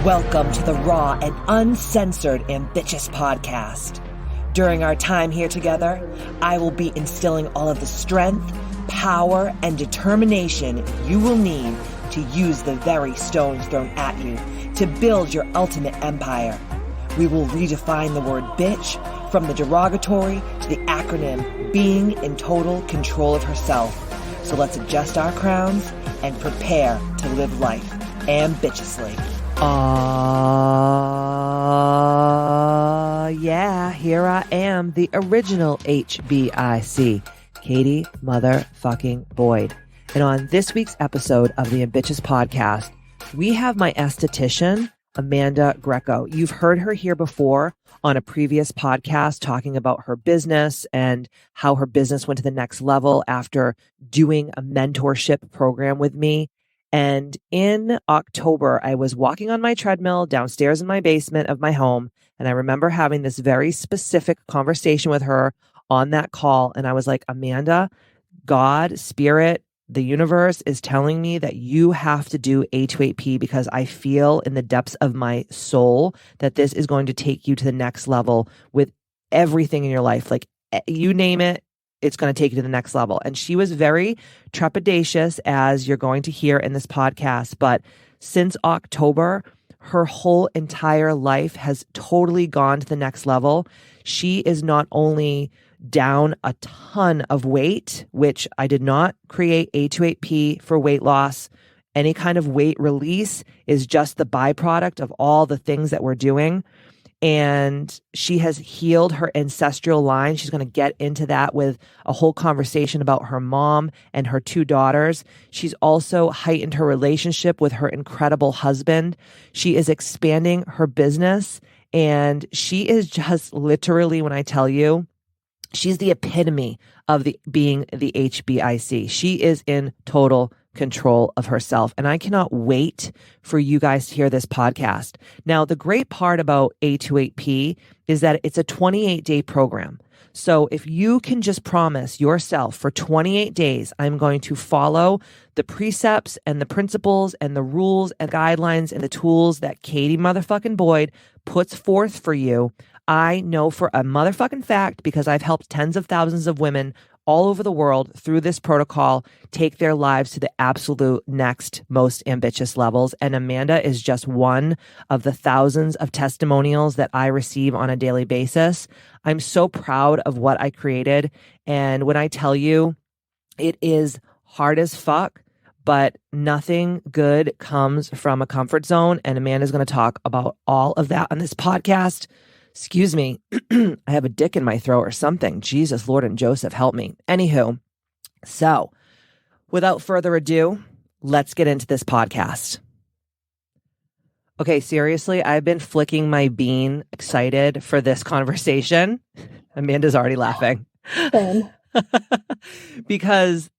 Welcome to the raw and uncensored Ambitchious Podcast. During our time here together, I will be instilling all of the strength, power, and determination you will need to use the very stones thrown at you to build your ultimate empire. We will redefine the word bitch from the derogatory to the acronym being in total control of herself. So let's adjust our crowns and prepare to live life ambitiously. Yeah, here I am, the original HBIC, Katie motherfucking Boyd. And on this week's episode of the Ambitchious Podcast, we have my esthetician, Amanda Greco. You've heard her here before on a previous podcast talking about her business and how her business went to the next level after doing a mentorship program with me. And in October, I was walking on my treadmill downstairs in my basement of my home. And I remember having this very specific conversation with her on that call. And I was like, Amanda, God, Spirit, the universe is telling me that you have to do A28P because I feel in the depths of my soul that this is going to take you to the next level with everything in your life. Like you name it, it's going to take you to the next level. And she was very trepidatious, as you're going to hear in this podcast. But since October, her whole entire life has totally gone to the next level. She is not only down a ton of weight, which I did not create A28P for weight loss. Any kind of weight release is just the byproduct of all the things that we're doing. And she has healed her ancestral line. She's going to get into that with a whole conversation about her mom and her two daughters. She's also heightened her relationship with her incredible husband. She is expanding her business. And she is just literally, when I tell you, she's the epitome of being the HBIC. She is in total control of herself. And I cannot wait for you guys to hear this podcast. Now, the great part about A28P is that it's a 28-day program. So if you can just promise yourself for 28 days, I'm going to follow the precepts and the principles and the rules and guidelines and the tools that Katie motherfucking Boyd puts forth for you, I know for a motherfucking fact, because I've helped tens of thousands of women all over the world through this protocol take their lives to the absolute next most ambitious levels. And Amanda is just one of the thousands of testimonials that I receive on a daily basis. I'm so proud of what I created. And when I tell you, it is hard as fuck, but nothing good comes from a comfort zone. And Amanda's going to talk about all of that on this podcast. Excuse me, I have a dick in my throat or something. Jesus, Lord, and Joseph, help me. Anywho, so without further ado, let's get into this podcast. Okay, seriously, I've been flicking my bean excited for this conversation. Amanda's already laughing. Because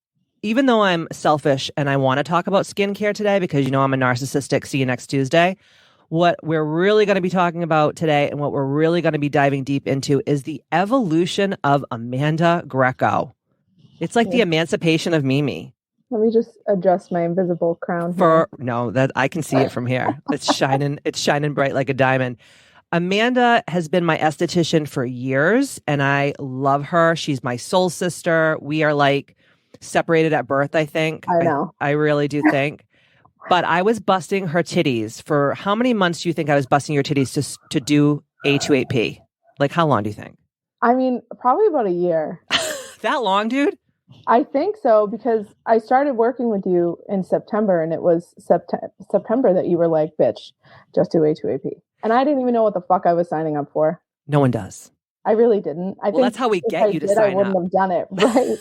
even though I'm selfish and I want to talk about skincare today because, you know, I'm a narcissistic, see you next Tuesday, what we're really going to be talking about today and what we're really going to be diving deep into is the evolution of Amanda Greco. It's like the emancipation of Mimi. Let me just adjust my invisible crown. No, that I can see it from here. It's shining bright like a diamond. Amanda has been my esthetician for years and I love her. She's my soul sister. We are like separated at birth, I think. I know. I really do think. But I was busting her titties for how many months do you think I was busting your titties to do A28P? Like how long do you think? I mean, probably about a year. That long, dude? I think so because I started working with you in September and it was September that you were like, bitch, just do A28P. And I didn't even know what the fuck I was signing up for. No one does. I really didn't. I think that's how we get you to sign up. I wouldn't have done it, right?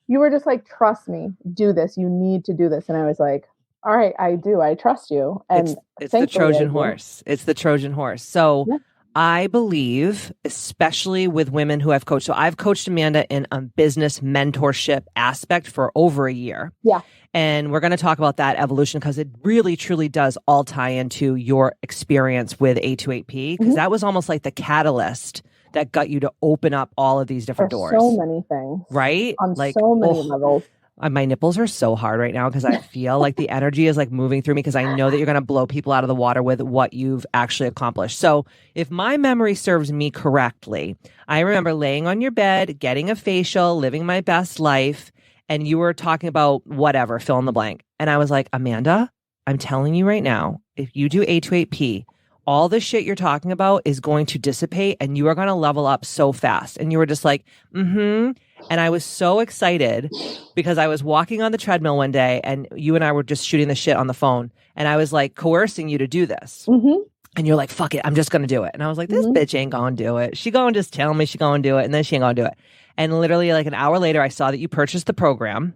You were just like, trust me, do this. You need to do this. And I was like, all right, I do. I trust you. And it's the Trojan horse. It's the Trojan horse. So yeah. I believe, especially with women who I've coached. So I've coached Amanda in a business mentorship aspect for over a year. Yeah. And we're going to talk about that evolution because it really, truly does all tie into your experience with A28P because that was almost like the catalyst that got you to open up all of these different doors. So many things. Right? On like, so many levels. My nipples are so hard right now because I feel like the energy is like moving through me because I know that you're going to blow people out of the water with what you've actually accomplished. So if my memory serves me correctly, I remember laying on your bed, getting a facial, living my best life, and you were talking about whatever, fill in the blank. And I was like, Amanda, I'm telling you right now, if you do A28P, all the shit you're talking about is going to dissipate and you are going to level up so fast. And you were just like, mm-hmm. And I was so excited because I was walking on the treadmill one day and you and I were just shooting the shit on the phone. And I was like coercing you to do this. Mm-hmm. And you're like, fuck it, I'm just going to do it. And I was like, this bitch ain't going to do it. She going to just tell me she going to do it. And then she ain't going to do it. And literally like an hour later, I saw that you purchased the program.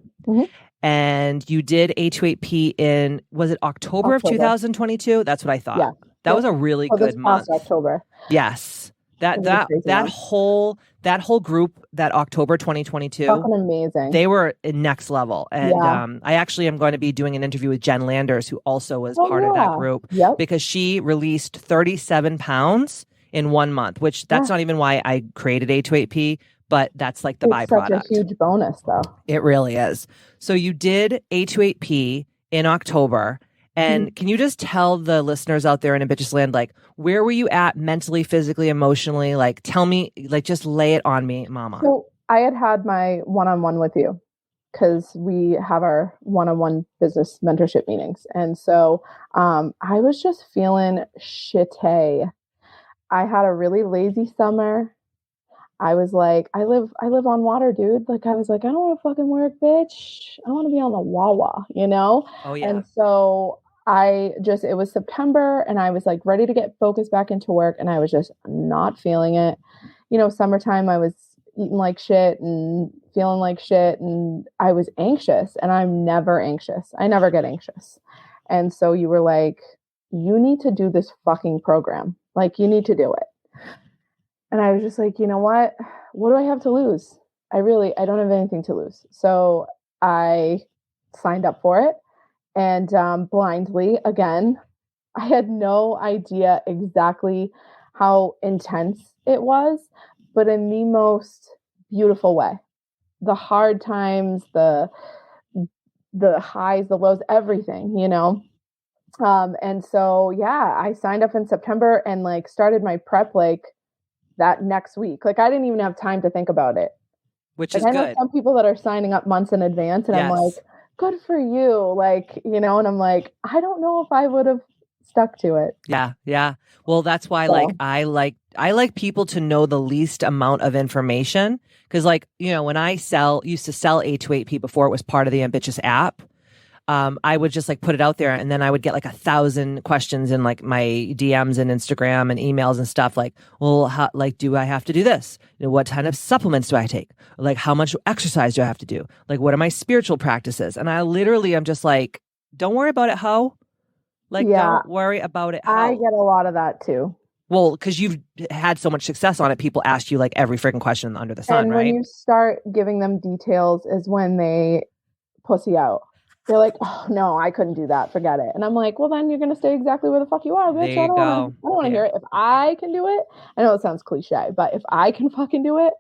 And you did A28P in, was it October of 2022? That's what I thought. Yeah. That was a really good month. October. Yes. That whole group, that October 2022. Fucking amazing. They were next level. And I actually am going to be doing an interview with Jen Landers, who also was part of that group, because she released 37 pounds in 1 month, which that's not even why I created A28P, but that's like the byproduct. It's such a huge bonus though. It really is. So you did A28P in October. And can you just tell the listeners out there in Ambitchious Land, like, where were you at mentally, physically, emotionally? Like, tell me, like, just lay it on me, mama. So I had my one-on-one with you because we have our one-on-one business mentorship meetings. And so I was just feeling shitty. I had a really lazy summer. I was like, I live on water, dude. Like, I was like, I don't want to fucking work, bitch. I want to be on the Wawa, you know? Oh, yeah. And so it was September and I was like ready to get focused back into work and I was just not feeling it. You know, summertime, I was eating like shit and feeling like shit and I was anxious and I'm never anxious. I never get anxious. And so you were like, you need to do this fucking program. Like, you need to do it. And I was just like, you know what? What do I have to lose? I don't have anything to lose. So I signed up for it. And blindly, again, I had no idea exactly how intense it was, but in the most beautiful way. The hard times, the highs, the lows, everything, you know? And so, yeah, I signed up in September and like started my prep like that next week. Like I didn't even have time to think about it. Which like, is I know good. some people that are signing up months in advance and I'm like, good for you. Like, you know, and I'm like, I don't know if I would have stuck to it. Yeah. Yeah. Well, that's why I like people to know the least amount of information. Cause like, you know, when I used to sell A28P before it was part of the Ambitchious app, I would just like put it out there and then I would get like 1,000 questions in like my DMs and Instagram and emails and stuff like, well, how, like, do I have to do this? You know, what kind of supplements do I take? Like, how much exercise do I have to do? Like, what are my spiritual practices? And I literally am just like, don't worry about it, ho. Like, don't worry about it, ho. I get a lot of that too. Well, because you've had so much success on it, people ask you like every freaking question under the sun, and right? When you start giving them details is when they pussy out. They're like, oh, no, I couldn't do that. Forget it. And I'm like, well, then you're going to stay exactly where the fuck you are, bitch. I don't want to hear it. If I can do it, I know it sounds cliche, but if I can fucking do it,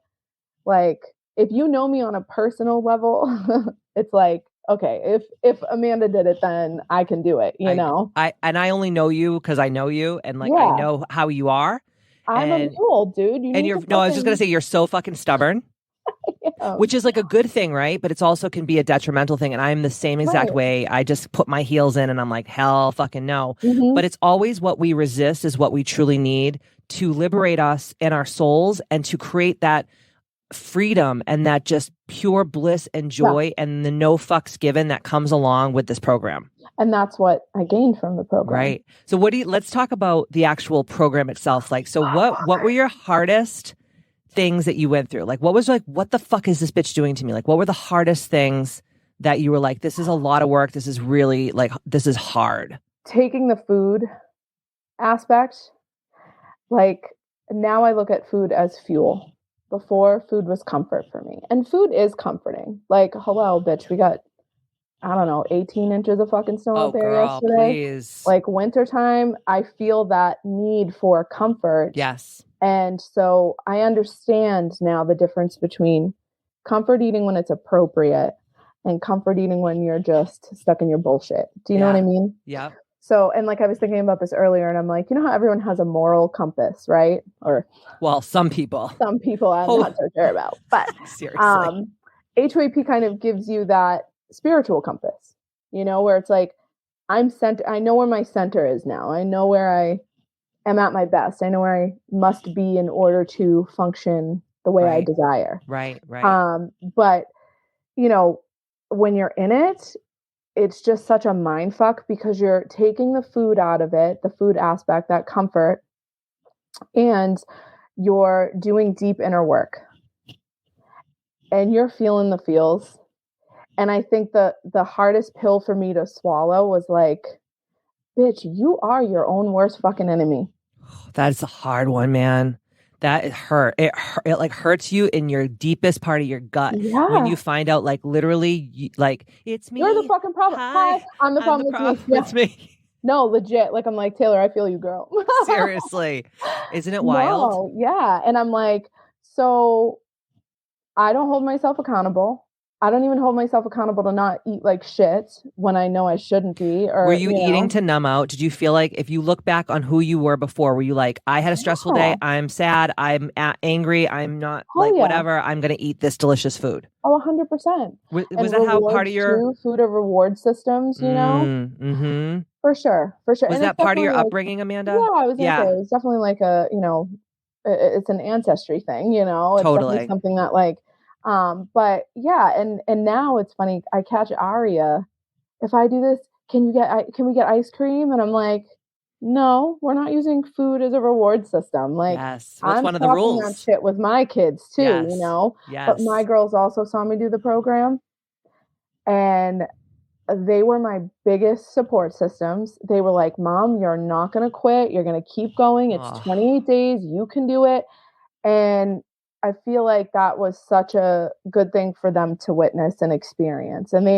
like, if you know me on a personal level, it's like, okay, if Amanda did it, then I can do it, you know? I only know you because I know you and like, I know how you are. I'm a mule, dude. I was just going to say, you're so fucking stubborn. Which is like a good thing, right? But it's also can be a detrimental thing. And I'm the same exact way. I just put my heels in and I'm like, hell fucking no. But it's always what we resist is what we truly need to liberate us and our souls and to create that freedom and that just pure bliss and joy and the no fucks given that comes along with this program. And that's what I gained from the program. Right. So let's talk about the actual program itself. Like, so what were your hardest things that you went through? Like, what was like, what the fuck is this bitch doing to me? Like, what were the hardest things that you were like, this is a lot of work. This is really like, this is hard. Taking the food aspect, like now I look at food as fuel. Before, food was comfort for me. And food is comforting. Like, hello, bitch, we got, I don't know, 18 inches of fucking snow out there yesterday. Please. Like wintertime, I feel that need for comfort. Yes. And so I understand now the difference between comfort eating when it's appropriate and comfort eating when you're just stuck in your bullshit. Do you know what I mean? Yeah. So, and like I was thinking about this earlier, and I'm like, you know how everyone has a moral compass, right? Or well, some people I'm not so sure about, but seriously, HOAP kind of gives you that spiritual compass, where it's like, I know where my center is now. I know where I am at my best. I know where I must be in order to function the way I desire. Right. But when you're in it, it's just such a mind fuck because you're taking the food out of it, the food aspect, that comfort, and you're doing deep inner work and you're feeling the feels. And I think the hardest pill for me to swallow was like, bitch, you are your own worst fucking enemy. That's a hard one, man. That hurt. It like hurts you in your deepest part of your gut when you find out, like, literally, like, it's me. You're the fucking problem. Hi, I'm the problem. It's me. No, legit. Like, I'm like, Taylor, I feel you, girl. Seriously. Isn't it wild? No, yeah. And I'm like, so I don't hold myself accountable. I don't even hold myself accountable to not eat like shit when I know I shouldn't be. Or, were you eating to numb out? Did you feel like, if you look back on who you were before, were you like, I had a stressful day, I'm sad, I'm angry, I'm not whatever, I'm going to eat this delicious food? Oh, 100%. Was that how part of your food of reward systems, Mm-hmm. For sure. Was that part of your upbringing, Amanda? Yeah, I was going to say, it was definitely like a, it's an ancestry thing, It's definitely something that like, but yeah, and now it's funny. I catch Aria. If I do this, can we get ice cream? And I'm like, no, we're not using food as a reward system. Like, yes, I'm one of the rules. That shit with my kids too, Yes. But my girls also saw me do the program, and they were my biggest support systems. They were like, Mom, you're not gonna quit. You're gonna keep going. It's 28 days. You can do it. And I feel like that was such a good thing for them to witness and experience. And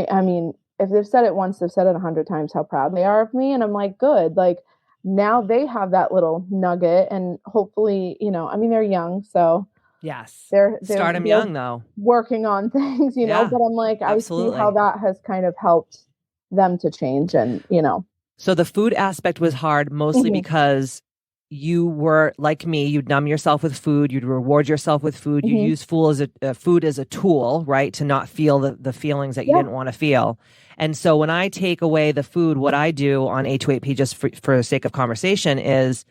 if they've said it once, they've said it 100 times how proud they are of me. And I'm like, good. Like, now they have that little nugget, and hopefully, they're young. So yes, they're start them young though, working on things, but I'm like, absolutely. I see how that has kind of helped them to change. And, So the food aspect was hard mostly because you were like me, you'd numb yourself with food, you'd reward yourself with food, you use food as a tool, right? To not feel the feelings that you didn't want to feel. And so when I take away the food, what I do on H2AP, just for the sake of conversation, is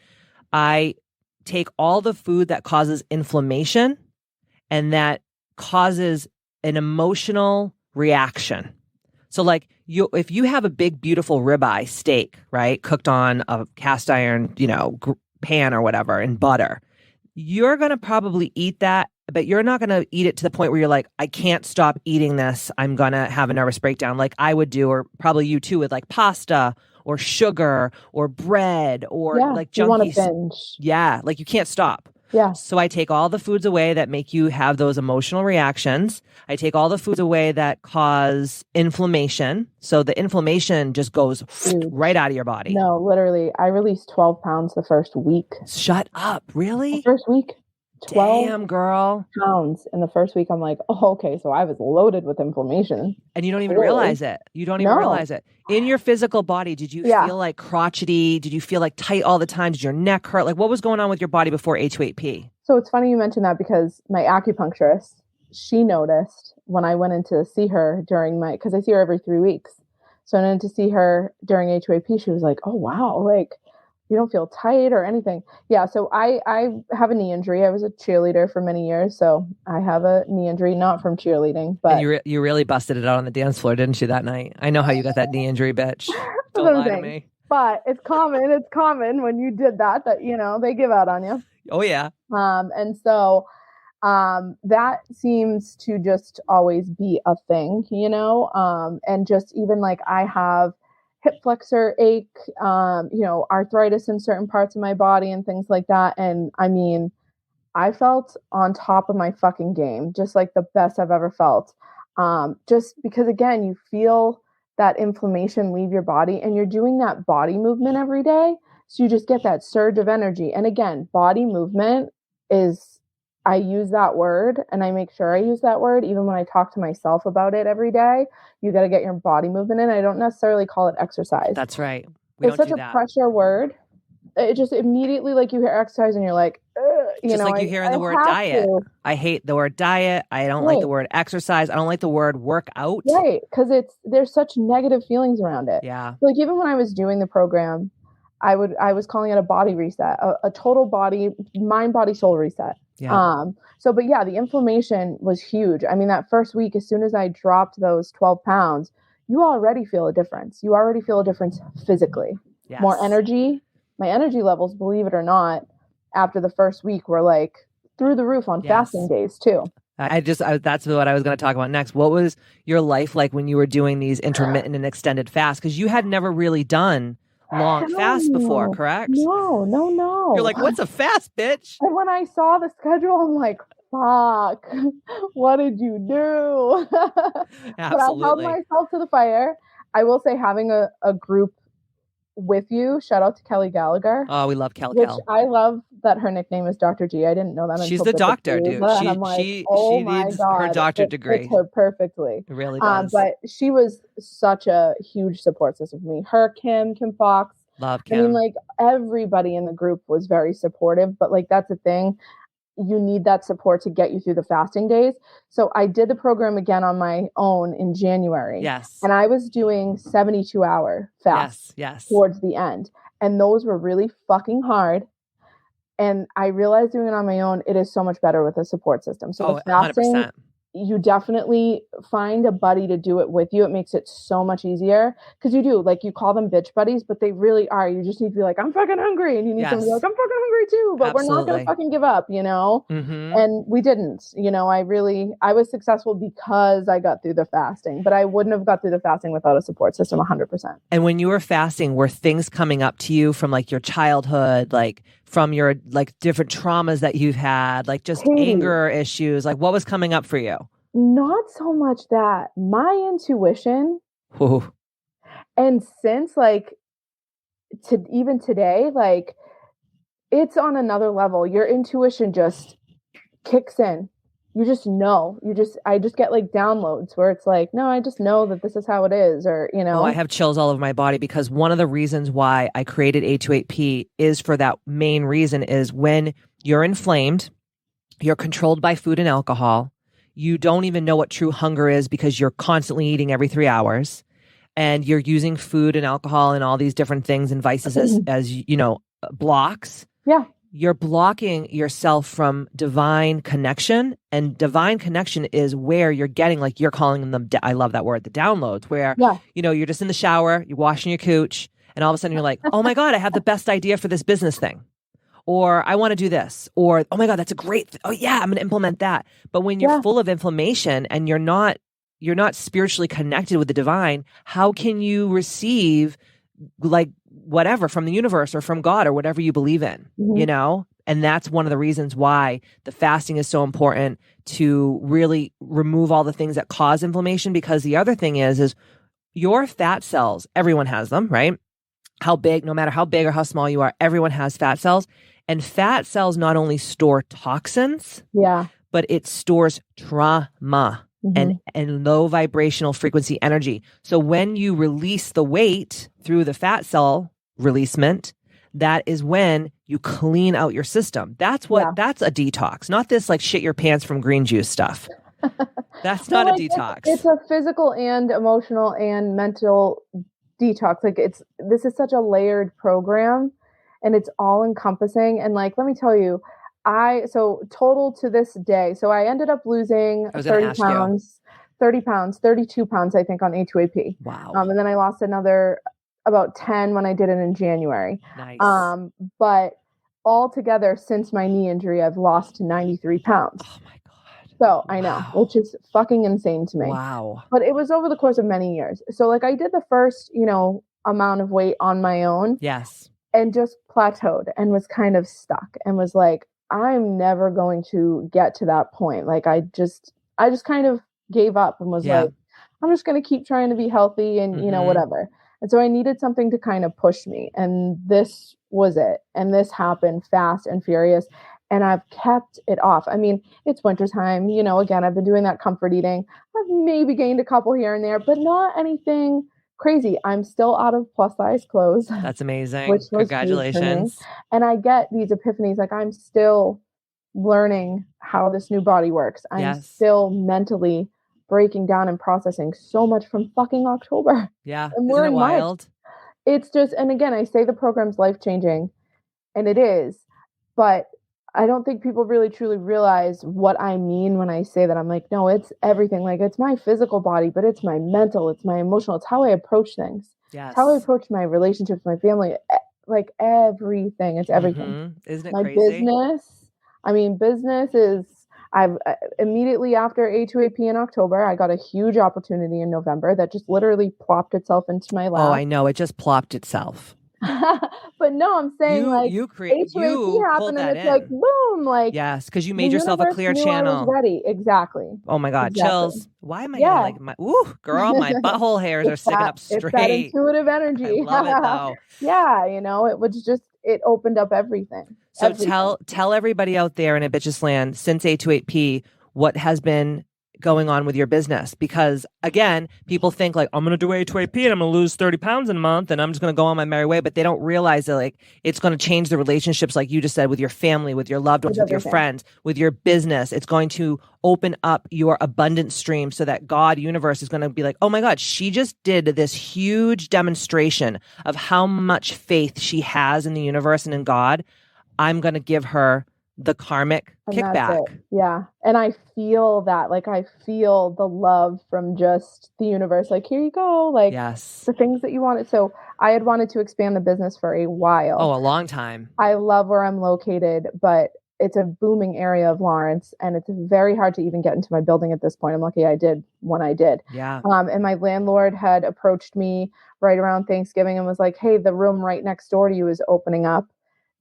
I take all the food that causes inflammation and that causes an emotional reaction. So like if you have a big, beautiful ribeye steak, right, cooked on a cast iron, pan or whatever in butter, you're going to probably eat that, but you're not going to eat it to the point where you're like, I can't stop eating this. I'm going to have a nervous breakdown like I would do, or probably you too, with like pasta or sugar or bread or like junky. You want to binge. Yeah. Like you can't stop. Yeah. So I take all the foods away that make you have those emotional reactions. I take all the foods away that cause inflammation. So the inflammation just goes right out of your body. No, literally. I released 12 pounds the first week. Shut up. Really? The first week. 12 Damn, girl. pounds in the first week. I'm like, oh, okay, so I was loaded with inflammation. And you don't even realize it. You don't even realize it. In your physical body, did you feel like crotchety? Did you feel like tight all the time? Did your neck hurt? Like, what was going on with your body before H2AP? So it's funny you mentioned that, because my acupuncturist, she noticed when I went in to see her because I see her every 3 weeks. So I went in to see her during H2AP. She was like, oh, wow, like, you don't feel tight or anything. Yeah. So I have a knee injury. I was a cheerleader for many years. So I have a knee injury, not from cheerleading, but and you really busted it out on the dance floor, didn't you, that night? I know how you got that knee injury, bitch. Don't lie to me. But it's common when you did that, they give out on you. Oh yeah. And so, that seems to just always be a thing, and just even like I have hip flexor ache, arthritis in certain parts of my body and things like that. And I felt on top of my fucking game, just like the best I've ever felt. Just because, again, you feel that inflammation leave your body, and you're doing that body movement every day. So you just get that surge of energy. And again, body movement is I use that word and I make sure I use that word. Even when I talk to myself about it every day, you got to get your body movement in. I don't necessarily call it exercise. That's right. We It's don't such do a that. pressure word. It just immediately, like, you hear exercise and you're like, Just like you hear in the word diet. I hate the word diet. I don't like the word exercise. I don't like the word workout. Right. Because there's such negative feelings around it. Yeah. Like, even when I was doing the program, I was calling it a body reset, a total body, mind, body, soul reset. Yeah. But yeah, the inflammation was huge. I mean, that first week, as soon as I dropped those 12 pounds, you already feel a difference. You already feel a difference physically. Yes. More energy. My energy levels, believe it or not, after the first week were like through the roof on fasting days too. That's what I was going to talk about next. What was your life like when you were doing these intermittent and extended fasts? Because you had never really done long fasts before, correct? No. You're like, what's a fast, bitch? And when I saw the schedule, I'm like, fuck, what did you do? Absolutely. But I held myself to the fire. I will say, having a group with you, shout out to Kelly Gallagher. Oh, we love Kelly. Which I love that her nickname is Dr. G. I didn't know that. She's the doctor, dude. And I'm like, she needs her doctorate degree. Fits her perfectly. It really does. But she was such a huge support system for me. Her, Kim Fox. Love Kim. I mean, like, everybody in the group was very supportive, but like, that's the thing. You need that support to get you through the fasting days. So I did the program again on my own in January. Yes. And I was doing 72-hour fasts towards the end. And those were really fucking hard. And I realized doing it on my own, it is so much better with a support system. So with fasting, 100%. You definitely find a buddy to do it with you. It makes it so much easier, because you call them bitch buddies, but they really are. You just need to be like, I'm fucking hungry. And you need someone to be like, I'm fucking hungry too, but we're not going to fucking give up, Mm-hmm. And we didn't, I was successful because I got through the fasting, but I wouldn't have got through the fasting without a support system 100%. And when you were fasting, were things coming up to you from like your childhood, like from your like different traumas that you've had, like just anger issues? Like, what was coming up for you? Not so much that. My intuition. Ooh. And since even today, like, it's on another level. Your intuition just kicks in. You just know. I just get like downloads where it's like, no, I just know that this is how it is, or Oh, I have chills all over my body, because one of the reasons why I created A28P is for that main reason. Is when you're inflamed, you're controlled by food and alcohol. You don't even know what true hunger is, because you're constantly eating every 3 hours, and you're using food and alcohol and all these different things and vices as blocks. Yeah. You're blocking yourself from divine connection, and divine connection is where you're getting, like, you're calling them, I love that word, the downloads, where, you're just in the shower, you're washing your cooch, and all of a sudden you're like, oh my God, I have the best idea for this business thing. Or I want to do this, or, oh my God, that's a great, oh yeah, I'm going to implement that. But when you're full of inflammation and you're not spiritually connected with the divine, how can you receive like whatever from the universe or from God or whatever you believe in, And that's one of the reasons why the fasting is so important, to really remove all the things that cause inflammation. Because the other thing is your fat cells, everyone has them, right? No matter how big or how small you are, everyone has fat cells. And fat cells not only store toxins, but it stores trauma and low vibrational frequency energy. So when you release the weight through the fat cell releasement, that is when you clean out your system. That's that's a detox, not this like shit your pants from green juice stuff. That's not a detox. It's a physical and emotional and mental detox. Like, this is such a layered program, and it's all encompassing. And like, let me tell you, total to this day, so I ended up losing 32 pounds, I think, on A2AP. Wow. And then I lost another about 10 when I did it in January. Nice. But altogether, since my knee injury, I've lost 93 pounds. Oh my God. So I know, which is fucking insane to me. Wow. But it was over the course of many years. So like, I did the first, amount of weight on my own. Yes. And just plateaued and was kind of stuck and was like, I'm never going to get to that point. Like, I just kind of gave up and was like, I'm just going to keep trying to be healthy and, whatever. And so I needed something to kind of push me. And this was it. And this happened fast and furious. and I've kept it off. I mean, it's wintertime, you know, again, I've been doing that comfort eating. I've maybe gained a couple here and there, but not anything crazy. I'm still out of plus size clothes. That's amazing. Which was Congratulations. And I get these epiphanies, like I'm still learning how this new body works. I'm still mentally breaking down and processing so much from fucking October. Yeah. And Isn't it wild? It's just, and again, I say the program's life-changing, and it is, but I don't think people really truly realize what I mean when I say that. I'm like, no, it's everything. Like, it's my physical body, but it's my mental, it's my emotional, it's how I approach things. Yes. It's how I approach my relationships, my family, like everything. It's everything. Mm-hmm. Isn't it my crazy? Business is, I've immediately after A2AP in October, I got a huge opportunity in November that just literally plopped itself into my lap. Oh, I know. It just plopped itself. But no, I'm saying A2AP happened and it's like, boom, like. Yes, because you made yourself a clear channel. I was ready. Exactly. Oh my God. Exactly. Chills. Why am I getting like girl, my butthole hairs are sticking up straight. It's that intuitive energy. I love it though. Yeah, you know, it was just, it opened up everything. So tell everybody out there in Ambitchious land, since A2AP, what has been going on with your business? Because again, people think like, I'm going to do A2AP and I'm going to lose 30 pounds in a month and I'm just going to go on my merry way. But they don't realize that like it's going to change the relationships, like you just said, with your family, with your loved ones, with your friends, with your business. It's going to open up your abundance stream so that God, universe is going to be like, oh my God, she just did this huge demonstration of how much faith she has in the universe and in God. I'm going to give her the karmic kickback. Yeah. And I feel that, like, I feel the love from just the universe. Like, here you go. Like, the things that you wanted. So I had wanted to expand the business for a while. Oh, a long time. I love where I'm located, but it's a booming area of Lawrence, and it's very hard to even get into my building at this point. I'm lucky I did when I did. Yeah. And my landlord had approached me right around Thanksgiving and was like, hey, the room right next door to you is opening up.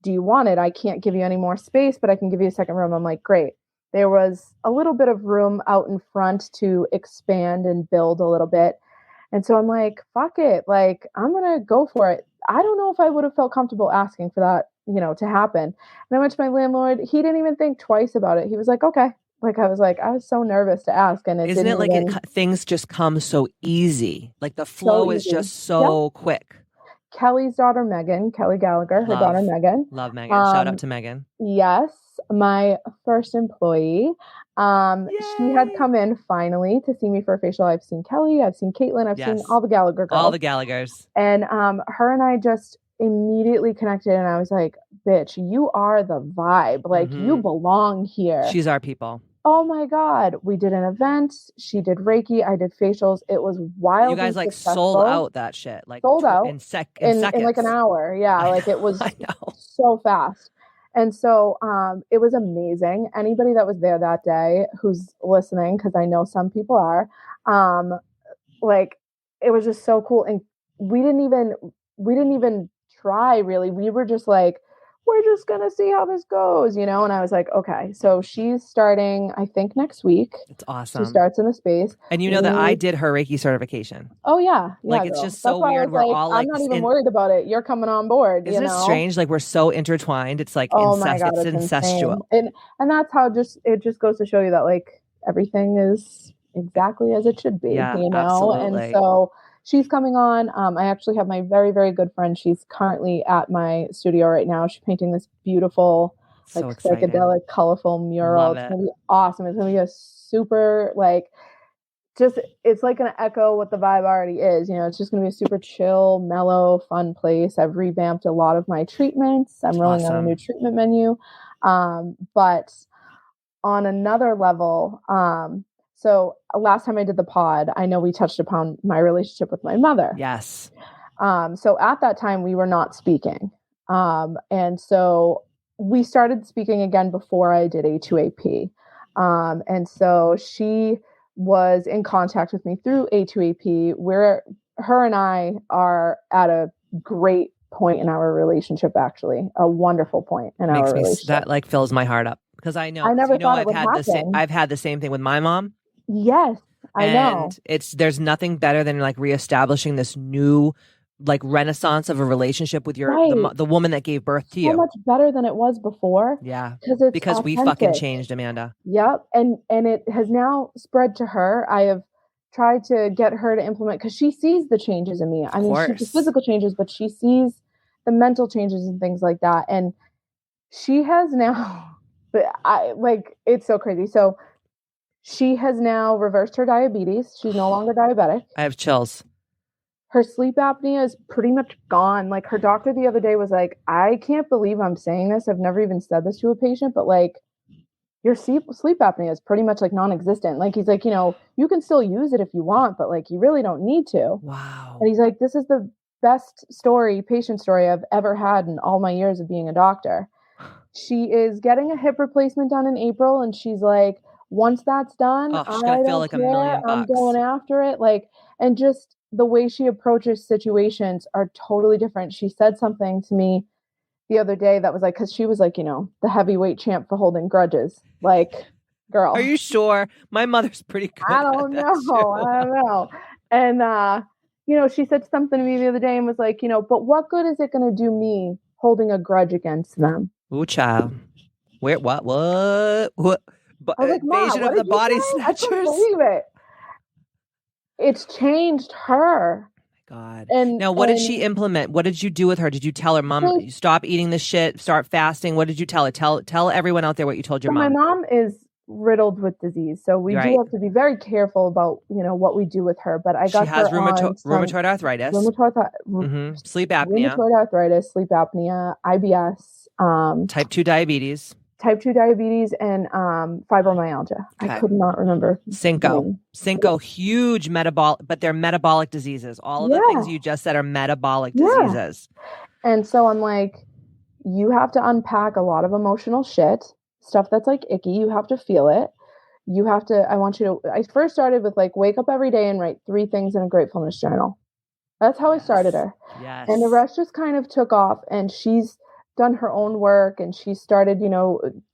Do you want it? I can't give you any more space, but I can give you a second room. I'm like, great. There was a little bit of room out in front to expand and build a little bit. And so I'm like, fuck it. Like, I'm going to go for it. I don't know if I would have felt comfortable asking for that, you know, to happen. And I went to my landlord. He didn't even think twice about it. He was like, okay. Like, I was so nervous to ask. And isn't it like things just come so easy? Like the flow is just so quick. Kelly's daughter, Megan, Kelly Gallagher, her daughter, Megan. Love Megan. Shout out to Megan. Yes. My first employee. She had come in finally to see me for a facial. I've seen Kelly. I've seen Caitlin. I've seen all the Gallagher girls. All the Gallaghers. And her and I just immediately connected. And I was like, bitch, you are the vibe. Like, you belong here. She's our people. Oh my God. We did an event. She did Reiki. I did facials. It was wild. You guys like sold out that shit. Like sold out in seconds. In like an hour. Yeah. Like it was so fast. And so it was amazing. Anybody that was there that day who's listening, because I know some people are, like it was just so cool. And we didn't even try really. We were just like, we're just going to see how this goes, you know? And I was like, okay. So she's starting, I think, next week. It's awesome. She starts in the space. And you know that I did her Reiki certification. Oh, yeah. Like, it's just so weird. We're all like, I'm not even worried about it. You're coming on board. Isn't it strange? Like, we're so intertwined. It's like, it's incestual. And that's how it just goes to show you that, like, everything is exactly as it should be, you know? Absolutely. And so she's coming on. I actually have my very, very good friend. She's currently at my studio right now. She's painting this beautiful, like psychedelic, colorful mural. It's going to be awesome. It's going to be a super, like, it's like going to echo what the vibe already is. You know, it's just going to be a super chill, mellow, fun place. I've revamped a lot of my treatments. I'm rolling out a new treatment menu. But on another level, so last time I did the pod, I know we touched upon my relationship with my mother. Yes. So at that time we were not speaking. And so we started speaking again before I did A2AP. And so she was in contact with me through A2AP, where her and I are at a great point in our relationship, actually, a wonderful point in our relationship. That like fills my heart up because I know, I never thought it would happen. I've had the same thing with my mom. Yes, I know. There's nothing better than like reestablishing this new like renaissance of a relationship with Right. the woman that gave birth to So you. much better than it was before. Yeah. It's Because we authentic. fucking changed, Amanda. Yep. And it has now spread to her. I have tried to get her to implement, because she sees the changes in me. I mean, she the physical changes, but she sees the mental changes and things like that. And she has now, it's so crazy. So she has now reversed her diabetes. She's no longer diabetic. I have chills. Her sleep apnea is pretty much gone. Like, her doctor the other day was like, I can't believe I'm saying this. I've never even said this to a patient, but like, your sleep apnea is pretty much like non-existent. Like, he's like, you can still use it if you want, but like, you really don't need to. Wow. And he's like, this is the best patient story I've ever had in all my years of being a doctor. She is getting a hip replacement done in April. And she's like, once that's done, she's gonna feel like $1 million. I'm going after it. Like, and just the way she approaches situations are totally different. She said something to me the other day that was like, because she was like, the heavyweight champ for holding grudges. Like, girl. Are you sure? My mother's pretty good. I don't know. And, she said something to me the other day and was like, but what good is it going to do me holding a grudge against them? Ooh, child. Where, what? I was like, Invasion of the body snatchers. I couldn't believe it. It's changed her. God. And now, what did she implement? What did you do with her? Did you tell her, Mom, you stop eating this shit, start fasting? What did you tell her? Tell everyone out there what you told your mom. My mom is riddled with disease, so we do have to be very careful about what we do with her. But I got she has her rheumatoid arthritis, sleep apnea, rheumatoid arthritis, sleep apnea, IBS, type 2 diabetes, and fibromyalgia. Okay. I could not remember. Synco, huge metabolic, but they're metabolic diseases. All of the things you just said are metabolic diseases. And so I'm like, you have to unpack a lot of emotional shit, stuff that's like icky. You have to feel it. I first started with like, wake up every day and write 3 things in a gratefulness journal. That's how I started her. Yes. And the rest just kind of took off, and she's done her own work, and she started,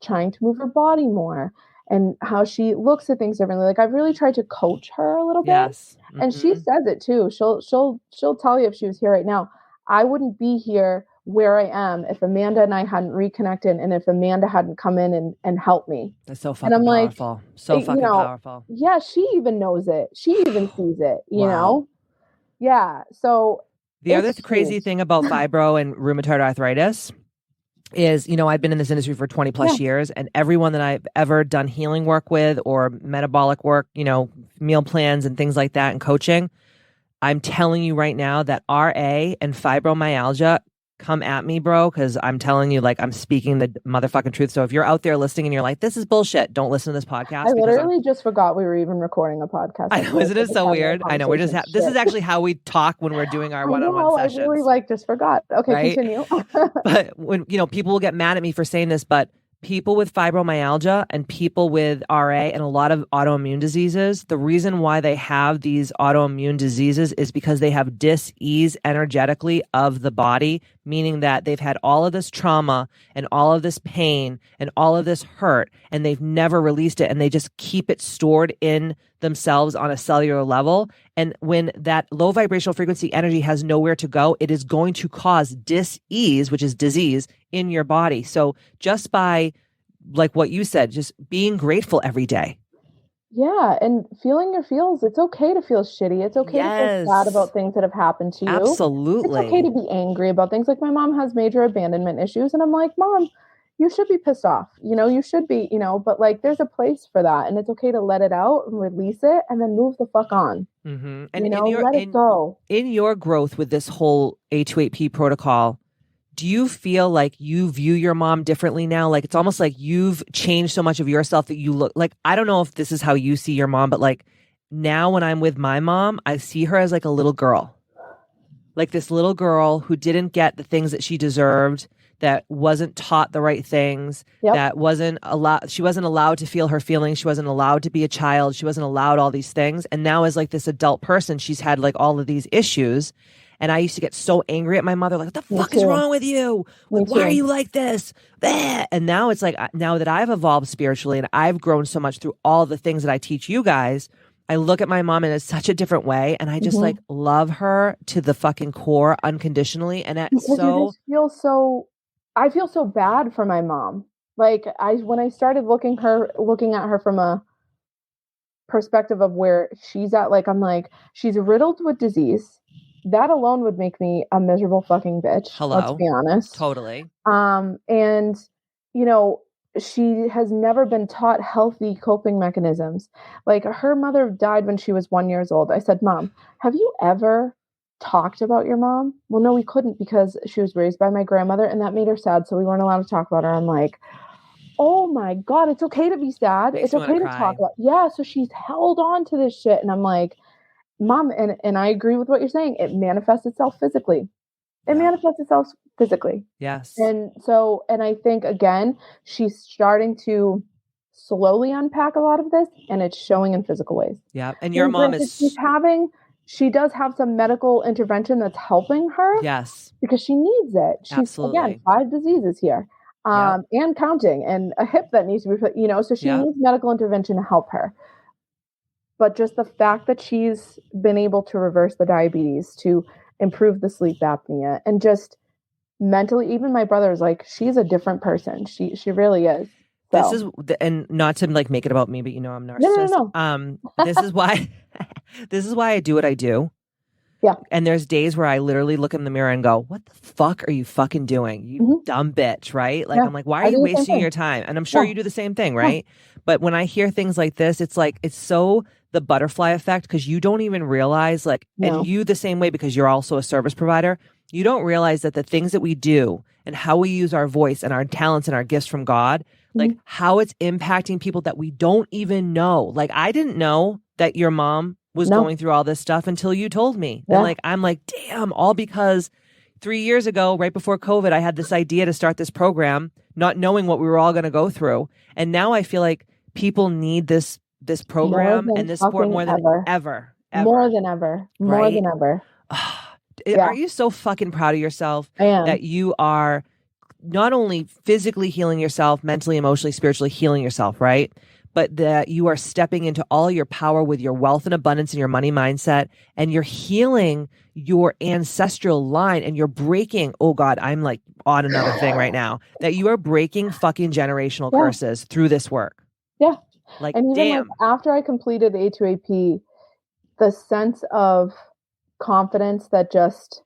trying to move her body more and how she looks at things differently. Like, I've really tried to coach her a little bit. Yes. Mm-hmm. And she says it too. She'll tell you if she was here right now, I wouldn't be here where I am if Amanda and I hadn't reconnected, and if Amanda hadn't come in and helped me. That's so fucking powerful. So fucking powerful. Yeah, she even knows it. She even sees it, you know? Yeah. So the other crazy thing about fibro and rheumatoid arthritis is, I've been in this industry for 20 plus years, and everyone that I've ever done healing work with or metabolic work, meal plans and things like that and coaching, I'm telling you right now that RA and fibromyalgia, come at me, bro, because I'm telling you, like, I'm speaking the motherfucking truth. So if you're out there listening and you're like, this is bullshit, don't listen to this podcast. I literally just forgot we were even recording a podcast. I know, isn't it so weird? I know, we're just this is actually how we talk when we're doing our one-on-one sessions. I really just forgot. Okay, right? Continue. But when people will get mad at me for saying this, but people with fibromyalgia and people with RA and a lot of autoimmune diseases, the reason why they have these autoimmune diseases is because they have dis-ease energetically of the body, meaning that they've had all of this trauma and all of this pain and all of this hurt, and they've never released it, and they just keep it stored in themselves on a cellular level. And when that low vibrational frequency energy has nowhere to go, it is going to cause dis-ease, which is disease, in your body. So just by, like what you said, just being grateful every day. Yeah, and feeling your feels. It's okay to feel shitty. It's okay to feel sad about things that have happened to you. Absolutely. It's okay to be angry about things. Like, my mom has major abandonment issues, and I'm like, Mom, you should be pissed off. You should be, but like, there's a place for that, and it's okay to let it out and release it and then move the fuck on. Mm-hmm. And let it go. In your growth with this whole A28P protocol, do you feel like you view your mom differently now? Like, it's almost like you've changed so much of yourself that you look like, I don't know if this is how you see your mom, but like, now when I'm with my mom, I see her as like a little girl, like this little girl who didn't get the things that she deserved, that wasn't taught the right things, that wasn't allowed. She wasn't allowed to feel her feelings. She wasn't allowed to be a child. She wasn't allowed all these things. And now as like this adult person, she's had like all of these issues. And I used to get so angry at my mother, like, what the fuck is wrong with you? Like, why are you like this? And now it's like, now that I've evolved spiritually and I've grown so much through all the things that I teach you guys, I look at my mom in such a different way, and I just like love her to the fucking core unconditionally. And it's because you just feel so, I feel so bad for my mom. Like when I started looking at her from a perspective of where she's at, like, I'm like, she's riddled with disease. That alone would make me a miserable fucking bitch. Hello. Let's be honest. Totally. And you know, she has never been taught healthy coping mechanisms. Like her mother died when she was 1 year old. I said, Mom, have you ever talked about your mom? Well, no, we couldn't because she was raised by my grandmother and that made her sad. So we weren't allowed to talk about her. I'm like, oh my God, it's okay to be sad. Makes it's me okay wanna to cry. talk about. Yeah. So she's held on to this shit. And I'm like, Mom, and I agree with what you're saying. It manifests itself physically. It manifests itself physically. Yes. And so, and I think again, she's starting to slowly unpack a lot of this and it's showing in physical ways. Yeah. And your mom is, she does have some medical intervention that's helping her. Yes. Because she needs it. She's Absolutely. Again, 5 diseases here. And counting, and a hip that needs to be put, so she needs medical intervention to help her. But just the fact that she's been able to reverse the diabetes, to improve the sleep apnea, and just mentally, even my brother is like, she's a different person. She really is. So. This is, and not to like make it about me, but I'm narcissist. No. This is why I do what I do. Yeah. And there's days where I literally look in the mirror and go, what the fuck are you fucking doing? You dumb bitch, right? Like, I'm like, why are you wasting your time? And I'm sure you do the same thing, right? But when I hear things like this, it's like, it's so the butterfly effect, because you don't even realize, like, and you the same way, because you're also a service provider, you don't realize that the things that we do and how we use our voice and our talents and our gifts from God, like how it's impacting people that we don't even know. Like, I didn't know that your mom was going through all this stuff until you told me. And like, I'm like, damn, all because 3 years ago, right before COVID, I had this idea to start this program, not knowing what we were all going to go through. And now I feel like people need this program and this sport more than ever. More than ever. More than ever. Are you so fucking proud of yourself that you are not only physically healing yourself, mentally, emotionally, spiritually healing yourself, right? But that you are stepping into all your power with your wealth and abundance and your money mindset, and you're healing your ancestral line, and you're breaking, oh God, I'm like on another thing right now, that you are breaking fucking generational curses through this work. Yeah. Like, and even damn. like after I completed the A2AP, the sense of confidence that just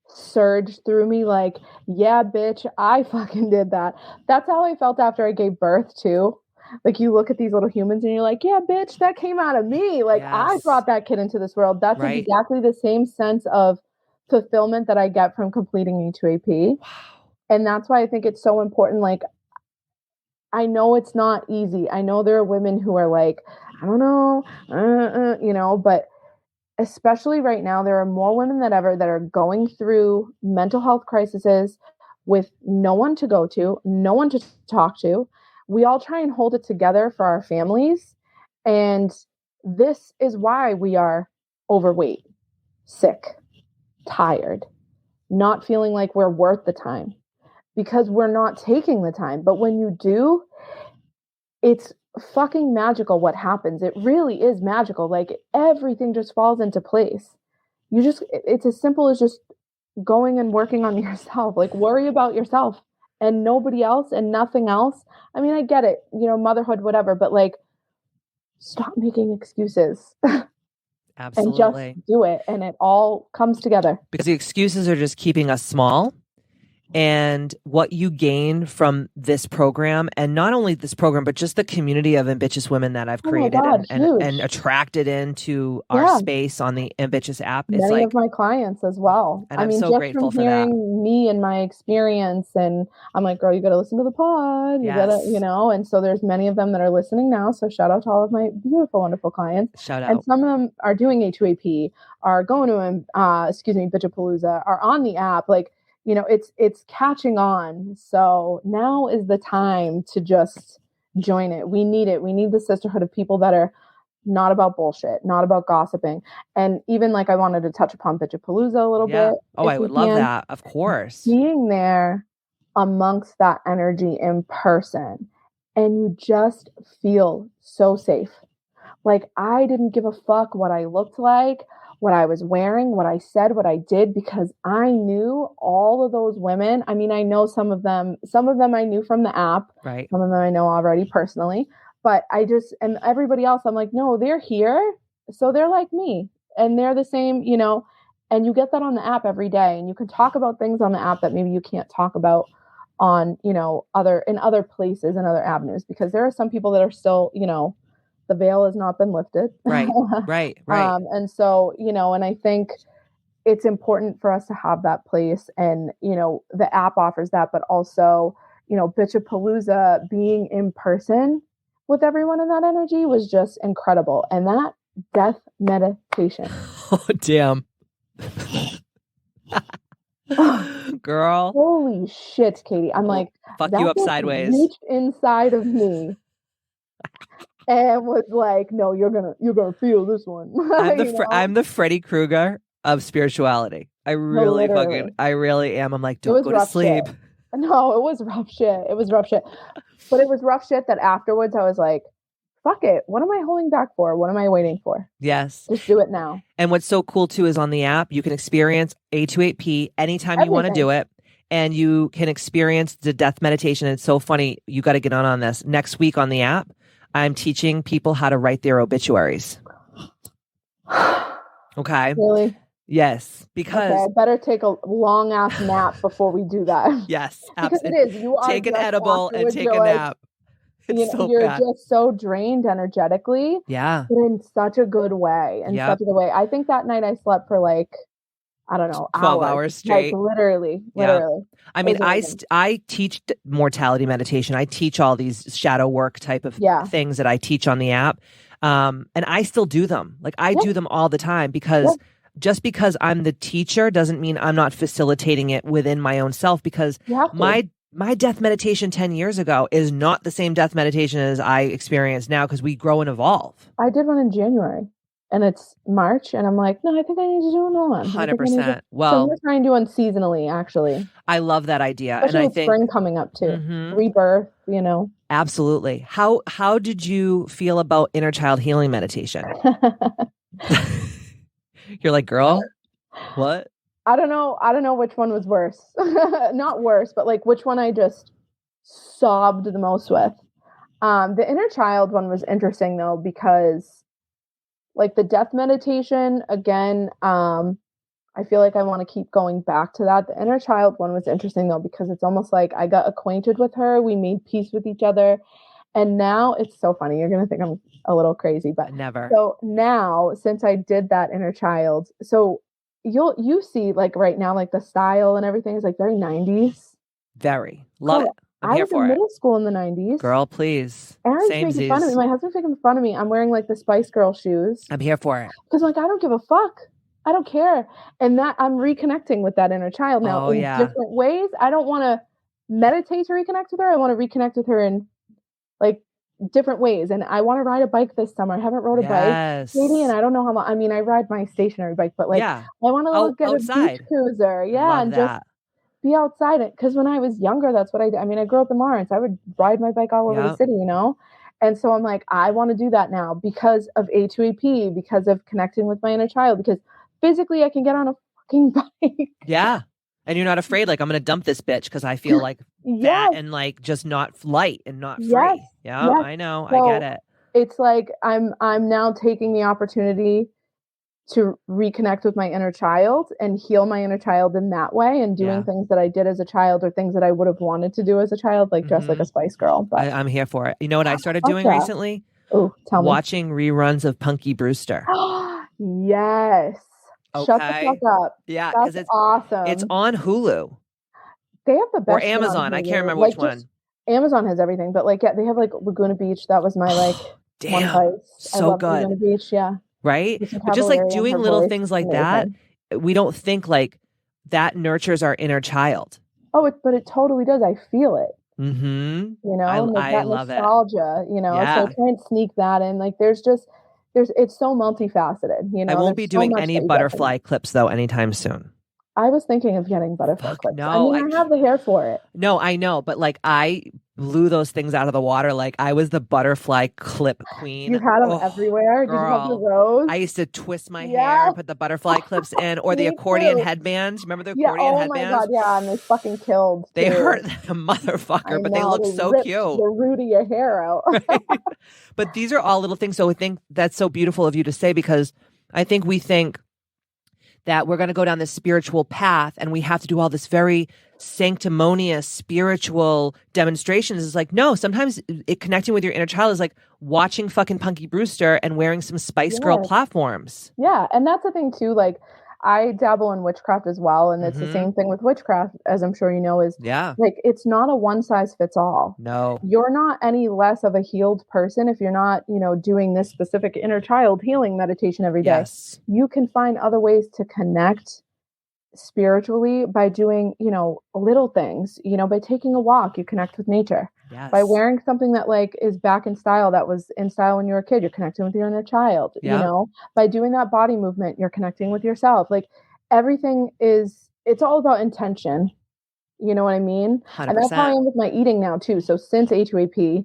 surged through me, like, yeah, bitch, I fucking did that. That's how I felt after I gave birth too. Like, you look at these little humans and you're like, yeah, bitch, that came out of me. Like, I brought that kid into this world. That's exactly the same sense of fulfillment that I get from completing E2AP. Wow. And that's why I think it's so important. Like, I know it's not easy. I know there are women who are like, I don't know, but especially right now, there are more women than ever that are going through mental health crises with no one to go to, no one to talk to. We all try and hold it together for our families. And this is why we are overweight, sick, tired, not feeling like we're worth the time, because we're not taking the time. But when you do, it's fucking magical what happens. It really is magical. Like, everything just falls into place. It's as simple as just going and working on yourself. Like, worry about yourself and nobody else and nothing else. I mean, I get it, motherhood, whatever, but like, stop making excuses. Absolutely. And just do it, and it all comes together. Because the excuses are just keeping us small. And what you gain from this program, and not only this program, but just the community of ambitious women that I've created and attracted into our space on the Ambitchious app. It's many of my clients as well. And I'm so grateful for that. Me and my experience, and I'm like, girl, you got to listen to the pod. You gotta, and so there's many of them that are listening now. So shout out to all of my beautiful, wonderful clients. Shout out. And some of them are doing A2AP, are going to, Bitchapalooza, are on the app. Like, it's catching on. So now is the time to just join it. We need it. We need the sisterhood of people that are not about bullshit, not about gossiping. And even like, I wanted to touch upon Bitchapalooza a little bit. Oh, I would love that. Of course. Being there amongst that energy in person, and you just feel so safe. Like, I didn't give a fuck what I looked like, what I was wearing, what I said, what I did, because I knew all of those women. I mean, I know some of them I knew from the app, Right. some of them I know already personally, but and everybody else, I'm like, no, they're here. So they're like me and they're the same, and you get that on the app every day, and you can talk about things on the app that maybe you can't talk about on, other places and other avenues, because there are some people that are still, the veil has not been lifted. Right. And so, and I think it's important for us to have that place. And, the app offers that, but also, Bitchapalooza, being in person with everyone in that energy was just incredible. And that death meditation. Oh, damn. Girl. Holy shit, Katie. I'm like, fuck you up sideways. Reached inside of me. And was like, no, you're gonna feel this one. I'm the Freddy Krueger of spirituality. I really am. I'm like, don't go to sleep. Shit. No, it was rough shit. But it was rough shit that afterwards I was like, fuck it. What am I holding back for? What am I waiting for? Yes. Just do it now. And what's so cool too is on the app, you can experience A28P anytime you want to do it. And you can experience the death meditation. It's so funny. You got to get on this. Next week on the app, I'm teaching people how to write their obituaries. Okay. Really? Yes. Because I better take a long ass nap before we do that. Yes. Because it is. You are take an edible and take a nap. You're just so drained energetically. Yeah. But in such a good way. Such a good way. I think that night I slept for I don't know, 12 hours straight. Like literally. I mean, I teach mortality meditation. I teach all these shadow work type of things that I teach on the app. And I still do them. Like I do them all the time, because just because I'm the teacher doesn't mean I'm not facilitating it within my own self, because my death meditation 10 years ago is not the same death meditation as I experience now, because we grow and evolve. I did one in January. And it's March, and I'm like, no, I think I need to do another one. 100%. Well, so I'm going to try and do one seasonally, actually. I love that idea. Especially and I with think spring coming up too. Rebirth, Absolutely. How did you feel about inner child healing meditation? You're like, girl, what? I don't know which one was worse. Not worse, but like which one I just sobbed the most with. The inner child one was interesting though, because like the death meditation, again, I feel like I want to keep going back to that. The inner child one was interesting though, because it's almost like I got acquainted with her. We made peace with each other. And now it's so funny. You're going to think I'm a little crazy, but never. So now, since I did that inner child, so you see like right now, like the style and everything is like very 90s. Very. Love it. I was in middle school in the 90s. Girl, please. Aaron's making fun of me. My husband's making fun of me. I'm wearing like the Spice Girl shoes. I'm here for it. Because like, I don't give a fuck. I don't care. And that I'm reconnecting with that inner child now in different ways. I don't want to meditate to reconnect with her. I want to reconnect with her in like different ways. And I want to ride a bike this summer. I haven't rode a bike maybe, and I don't know how long. I mean, I ride my stationary bike, but like I want to get a beach cruiser. Yeah. Love and that. Just be outside it. Because when I was younger, that's what I did. I mean, I grew up in Lawrence. I would ride my bike all over the city, And so I'm like, I want to do that now because of A2AP, because of connecting with my inner child, because physically I can get on a fucking bike. Yeah. And you're not afraid, like, I'm going to dump this bitch because I feel like that and like just not light and not free. Yeah, I know. So I get it. It's like I'm now taking the opportunity to reconnect with my inner child and heal my inner child in that way, and doing things that I did as a child or things that I would have wanted to do as a child, like dress like a Spice Girl. But I'm here for it. You know what I started doing recently? Oh, tell me. Watching reruns of Punky Brewster. Yes. Okay. Shut the fuck up. Yeah, because it's awesome. It's on Hulu. They have the best. Or Amazon. I can't remember which one. Amazon has everything, but like they have like Laguna Beach. That was my like one place. So good. Laguna Beach, yeah. Right? But just like doing little things like that, we don't think like that nurtures our inner child. Oh, but it totally does. I feel it. Mm-hmm. I love nostalgia, it. So I try and sneak that in. Like it's so multifaceted, I won't be doing any butterfly clips though anytime soon. I was thinking of getting butterfly clips. No, I have the hair for it. No, I know, but like I blew those things out of the water. Like I was the butterfly clip queen. You had them everywhere. Girl. Did you have the rose? I used to twist my hair and put the butterfly clips in, or the accordion headbands. Remember the accordion headbands? Oh my God, yeah, and they fucking killed. They hurt the motherfucker, but they look so cute. The root of your hair out. Right? But these are all little things. So I think that's so beautiful of you to say, because I think we think that we're going to go down this spiritual path and we have to do all this very sanctimonious spiritual demonstrations. It's like, no, sometimes connecting with your inner child is like watching fucking Punky Brewster and wearing some Spice Girl platforms. Yeah. And that's the thing too. Like I dabble in witchcraft as well. And it's the same thing with witchcraft, as I'm sure you know, is like, it's not a one size fits all. No, you're not any less of a healed person if you're not, doing this specific inner child healing meditation every day. Yes. You can find other ways to connect spiritually by doing, little things, by taking a walk, you connect with nature. Yes. By wearing something that like is back in style, that was in style when you were a kid, you're connecting with your inner child, by doing that body movement, you're connecting with yourself. Like everything it's all about intention. You know what I mean? 100%. And that's how I am with my eating now too. So since A2AP,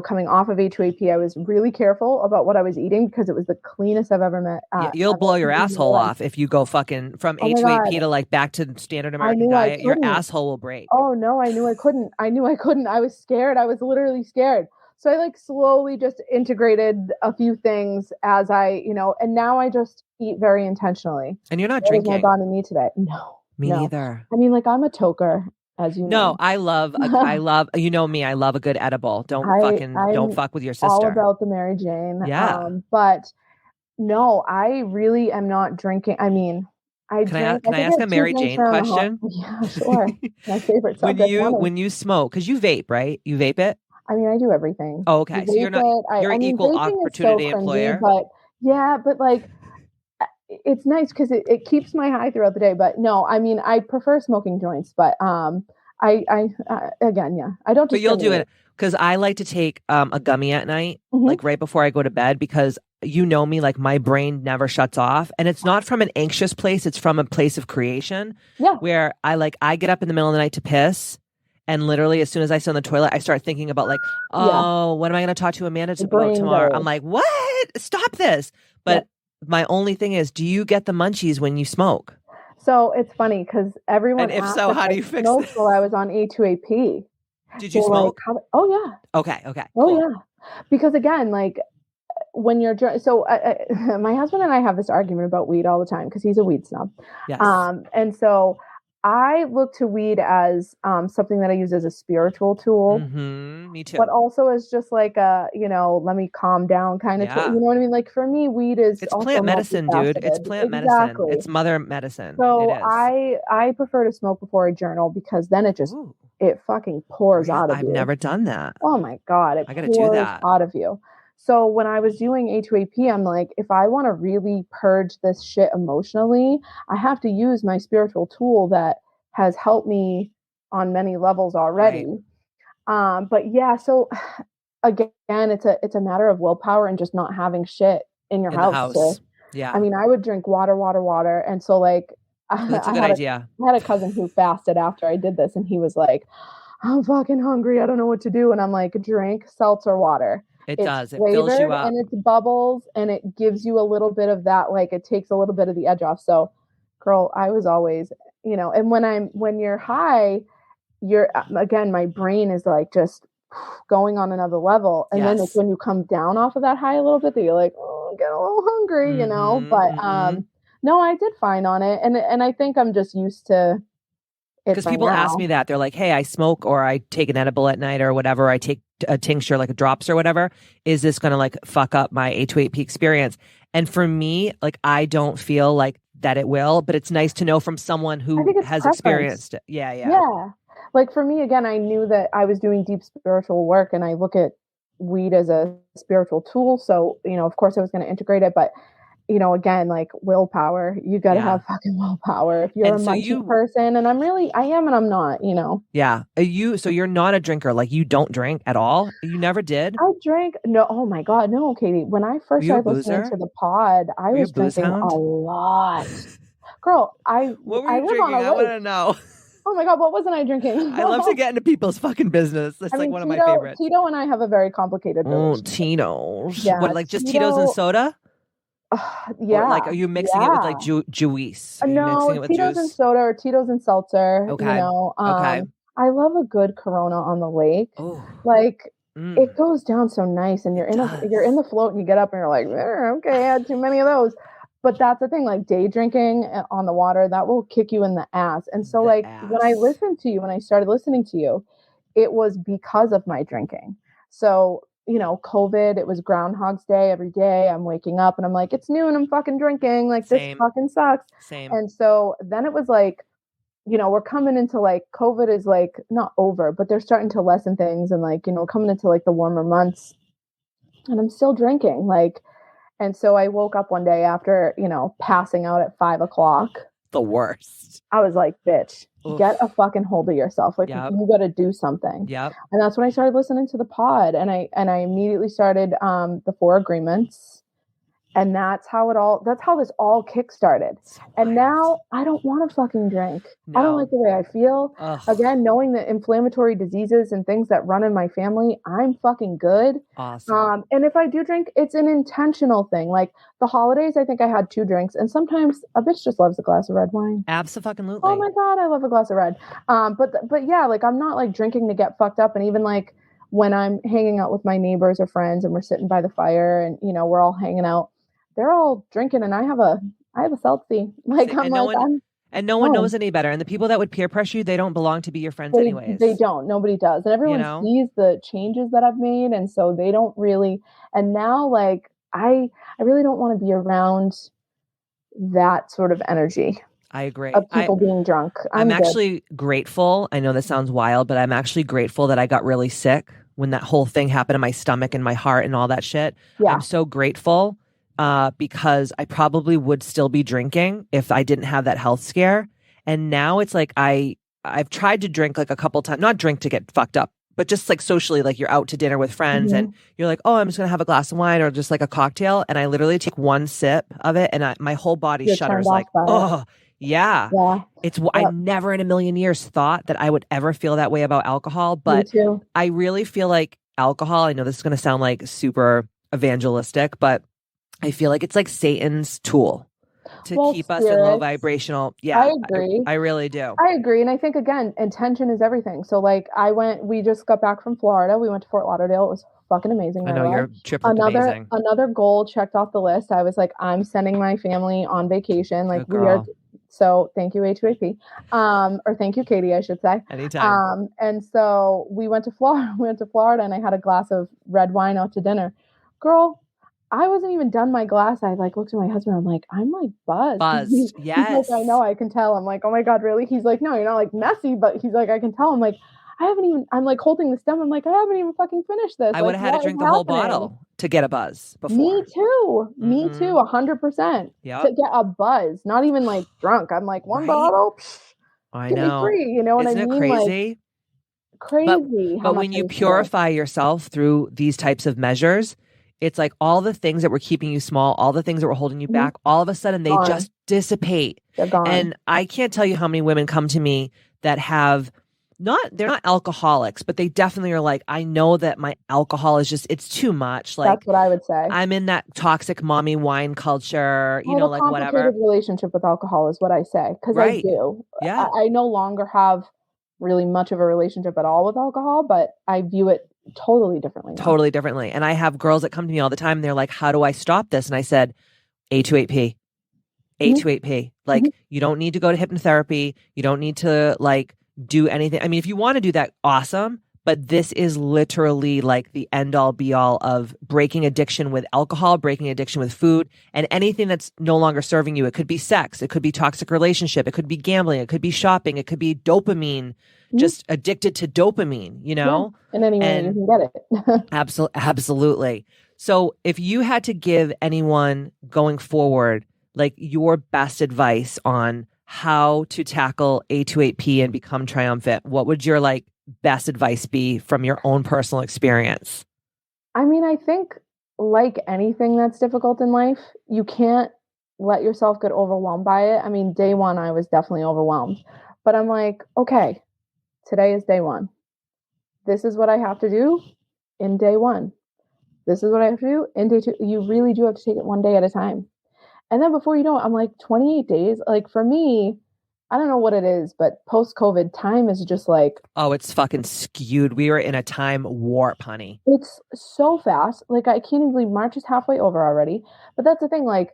coming off of A2AP, I was really careful about what I was eating because it was the cleanest I've ever met. You'll blow your asshole off if you go fucking from A2AP to like back to standard American diet. Your asshole will break. Oh no, I knew I couldn't. I was scared. I was literally scared. So I like slowly just integrated a few things as I, and now I just eat very intentionally. And you're not drinking. What does my body need today? No. Me neither. I mean, like I'm a toker. As you know. No, I love, you know me, I love a good edible. Don't fuck with your sister. All about the Mary Jane. Yeah. But no, I really am not drinking. I mean, Can I ask a Mary Jane question? Yeah, sure. My favorite subject. When you smoke, because you vape, right? You vape it? I mean, I do everything. Oh, okay. So you're an equal opportunity employer. But like, it's nice because it keeps my high throughout the day. But no, I mean, I prefer smoking joints, but I don't. But you'll do it because I like to take a gummy at night, like right before I go to bed, because you know me, like my brain never shuts off, and it's not from an anxious place; it's from a place of creation. Yeah, where I get up in the middle of the night to piss. And literally, as soon as I sit on the toilet, I start thinking about like, when am I going to talk to Amanda about tomorrow? I'm like, what? Stop this! But my only thing is, do you get the munchies when you smoke? So it's funny because everyone. And if so, how do you fix it? While I was on A2AP. Did you smoke? Like, oh yeah. Okay. Oh cool. yeah. Because again, like when you're so my husband and I have this argument about weed all the time because he's a weed snob. Yes. And so I look to weed as something that I use as a spiritual tool. Me too. But also as just like a, let me calm down kind of tool. You know what I mean? Like for me, weed is it's plant medicine, dude. It's plant medicine. It's mother medicine. So I prefer to smoke before I journal because then it just it fucking pours out of you. I've never done that. Oh my God. I gotta do that. Out of you. So when I was doing A2AP, I'm like, if I want to really purge this shit emotionally, I have to use my spiritual tool that has helped me on many levels already. Right. But yeah, so again, it's a matter of willpower and just not having shit in your house. I mean, I would drink water. And so like, that's a good idea. I had a cousin who fasted after I did this and he was like, I'm fucking hungry. I don't know what to do. And I'm like, drink seltzer water. It does. It fills you up. And it's bubbles and it gives you a little bit of that, like it takes a little bit of the edge off. So girl, I was always, and when you're high, again, my brain is like just going on another level. And then it's when you come down off of that high a little bit that you're like, oh, get a little hungry, but no, I did fine on it. And I think I'm just used to it. Because people ask me that. They're like, hey, I smoke or I take an edible at night or whatever. I take a tincture, like a drops or whatever. Is this going to like fuck up my A2AP experience? And for me, like, I don't feel like that it will, but it's nice to know from someone who has experienced it. Yeah. Like for me, again, I knew that I was doing deep spiritual work and I look at weed as a spiritual tool. So, of course I was going to integrate it, but again, like willpower, you got to have fucking willpower. If you're a munchie person, and I am, and I'm not, Yeah. So you're not a drinker. Like you don't drink at all. You never did. I drank. No. Oh my God. No, Katie. When I first started listening to the pod, I was drinking a lot. Girl, what were you drinking? I want to know. Oh my God, what wasn't I drinking? I love to get into people's fucking business. That's like one of my favorites. Tito and I have a very complicated relationship. Tito's. Yeah, What, like just Tito's and soda? Yeah. Or like, are you mixing it with like juice? Are you No, mixing it with Tito's juice? and soda or Tito's and seltzer. Okay. You know, Okay. I love a good Corona on the lake. Oh, Like it goes down so nice, and you're in the float, and you get up, and you're like, okay, I had too many of those. But that's the thing, like day drinking on the water, that will kick you in the ass. And so, when I listened to you, when I started listening to you, it was because of my drinking. So, you know, COVID, it was Groundhog's Day every day. I'm waking up and I'm like, it's noon, I'm fucking drinking. Like, this fucking sucks. Same. And so then it was like, you know, we're coming into like COVID is like not over, but they're starting to lessen things. And like, you know, coming into like the warmer months and I'm still drinking. Like, and so I woke up one day after, you know, passing out at 5 o'clock. The worst. I was like, bitch, get a fucking hold of yourself. Like, you got to do something. Yep. And that's when I started listening to the pod. And I immediately started the 4 agreements. And that's how this all kickstarted. So and now I don't want to fucking drink. No. I don't like the way I feel. Ugh. Again, knowing the inflammatory diseases and things that run in my family, I'm fucking good. Awesome. And if I do drink, it's an intentional thing. Like the holidays, I think I had 2 drinks. And sometimes a bitch just loves a glass of red wine. Absolutely. Oh my God, I love a glass of red. But yeah, like I'm not like drinking to get fucked up. And even like when I'm hanging out with my neighbors or friends and we're sitting by the fire and, you know, we're all hanging out, they're all drinking and I have a seltzy. Like I'm like, no one knows any better. And the people that would peer pressure you, they don't belong to be your friends anyways. They don't. Nobody does. And everyone sees the changes that I've made. And so they don't really, and now like, I really don't want to be around that sort of energy. I agree. Of people being drunk. I'm actually grateful. I know this sounds wild, but I'm actually grateful that I got really sick when that whole thing happened in my stomach and my heart and all that shit. Yeah. I'm so grateful. Because I probably would still be drinking if I didn't have that health scare. And now it's like I've tried to drink like a couple times, not drink to get fucked up, but just like socially, like you're out to dinner with friends and you're like, oh, I'm just going to have a glass of wine or just like a cocktail. And I literally take one sip of it and my whole body shudders like, oh, yeah. I never in a million years thought that I would ever feel that way about alcohol. But I really feel like alcohol, I know this is going to sound like super evangelistic, but I feel like it's like Satan's tool to keep us in low vibrational. Yeah, I agree. I really do. I agree. And I think, again, intention is everything. So like we just got back from Florida. We went to Fort Lauderdale. It was fucking amazing. I know your trip looked amazing. Another goal checked off the list. I was like, I'm sending my family on vacation. Like we are. So thank you, A2AP. Or thank you, Katie, I should say. Anytime. And so we went to Florida and I had a glass of red wine out to dinner. Girl, I wasn't even done my glass. I like looked at my husband. I'm like, I'm like buzzed. Yes. He's like, I know, I can tell. I'm like, oh my God, really? He's like, no, you're not like messy, but he's like, I can tell. I'm like, I'm like holding the stem. I'm like, I haven't even fucking finished this. I would have had to drink the whole bottle to get a buzz before. Me too. 100%. Yep. To get a buzz, not even like drunk. I'm like, one bottle. I know. Give me 3, you know what I mean? Isn't it crazy? Like, crazy. But when you purify yourself through these types of measures, it's like all the things that were keeping you small, all the things that were holding you back, all of a sudden they just dissipate. They're gone. And I can't tell you how many women come to me that they're not alcoholics, but they definitely are like, I know that my alcohol is it's too much. Like that's what I would say. I'm in that toxic mommy wine culture, you know, like whatever. Relationship with alcohol is what I say. Cause I do. Yeah. I no longer have really much of a relationship at all with alcohol, but I view it totally differently now. Totally differently. And I have girls that come to me all the time. And they're like, how do I stop this? And I said, A2AP. A2AP. Like, you don't need to go to hypnotherapy. You don't need to like do anything. I mean, if you want to do that, awesome. But this is literally like the end all be all of breaking addiction with alcohol, breaking addiction with food, and anything that's no longer serving you. It could be sex. It could be toxic relationship. It could be gambling. It could be shopping. It could be dopamine, just addicted to dopamine, you know? Yeah. In any way you can get it. Absolutely. So if you had to give anyone going forward, like your best advice on how to tackle A2AP and become triumphant, what would your like best advice be from your own personal experience? I mean, I think like anything that's difficult in life, you can't let yourself get overwhelmed by it. I mean, day one, I was definitely overwhelmed, But I'm like, okay, today is day one. This is what I have to do in day one. This is what I have to do in day two. You really do have to take it one day at a time. And then before you know it, I'm like 28 days. Like for me, I don't know what it is, but post-COVID time is just like, oh, it's fucking skewed. We are in a time warp, honey. it's so fast. Like I can't even believe March is halfway over already. But that's the thing. Like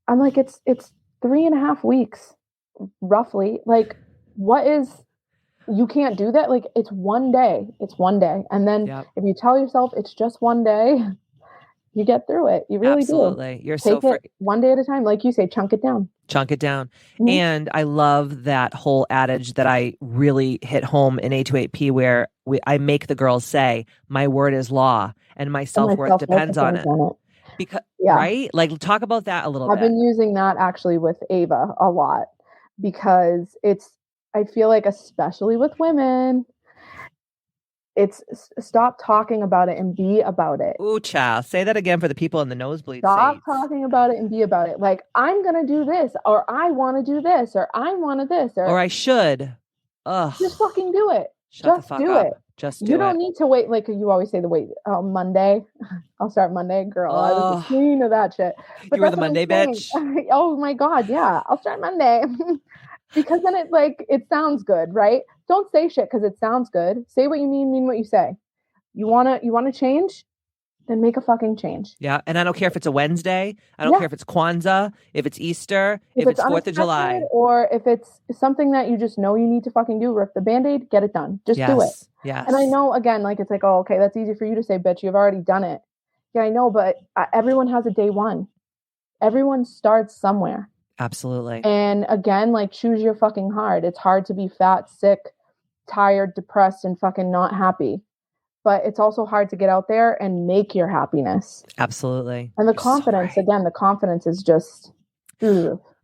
I'm like, it's 3.5 weeks roughly. Like what is, you can't do that. Like it's one day. It's one day. And then if you tell yourself it's just one day, you get through it. You really Absolutely. do. You're Take it one day at a time. Like you say, chunk it down. Chunk it down. Mm-hmm. And I love that whole adage that I really hit home in A28P where I make the girls say, my word is law and my self-worth depends on it. Because, right? Like talk about that a little bit. I've been using that actually with Ava a lot because I feel like especially with women, it's stop talking about it and be about it. Ooh, child. Say that again for the people in the nosebleed Stop talking about it and be about it. Like, I'm going to do this, or I want to do this, or I want to this, or I should. Ugh. Just fucking do it. Just do it. Just do it. You don't need to wait. Like you always say, Monday. I'll start Monday. Girl, I was the queen of that shit. But you were the Monday bitch. Oh my God. Yeah. I'll start Monday. Because then it sounds good, right? Don't say shit because it sounds good. Say what you mean what you say. You wanna change? Then make a fucking change. Yeah. And I don't care if it's a Wednesday. I don't care if it's Kwanzaa, if it's Easter, if it's 4th of July. Or if it's something that you just know you need to fucking do, rip the Band-Aid, get it done. Just do it. Yes. And I know, again, like it's like, oh, okay, that's easy for you to say, bitch, you've already done it. Yeah, I know, but everyone has a day one. Everyone starts somewhere. Absolutely. And again, like choose your fucking hard. It's hard to be fat, sick, tired, depressed, and fucking not happy. But it's also hard to get out there and make your happiness. Absolutely. And the confidence, again, the confidence is just,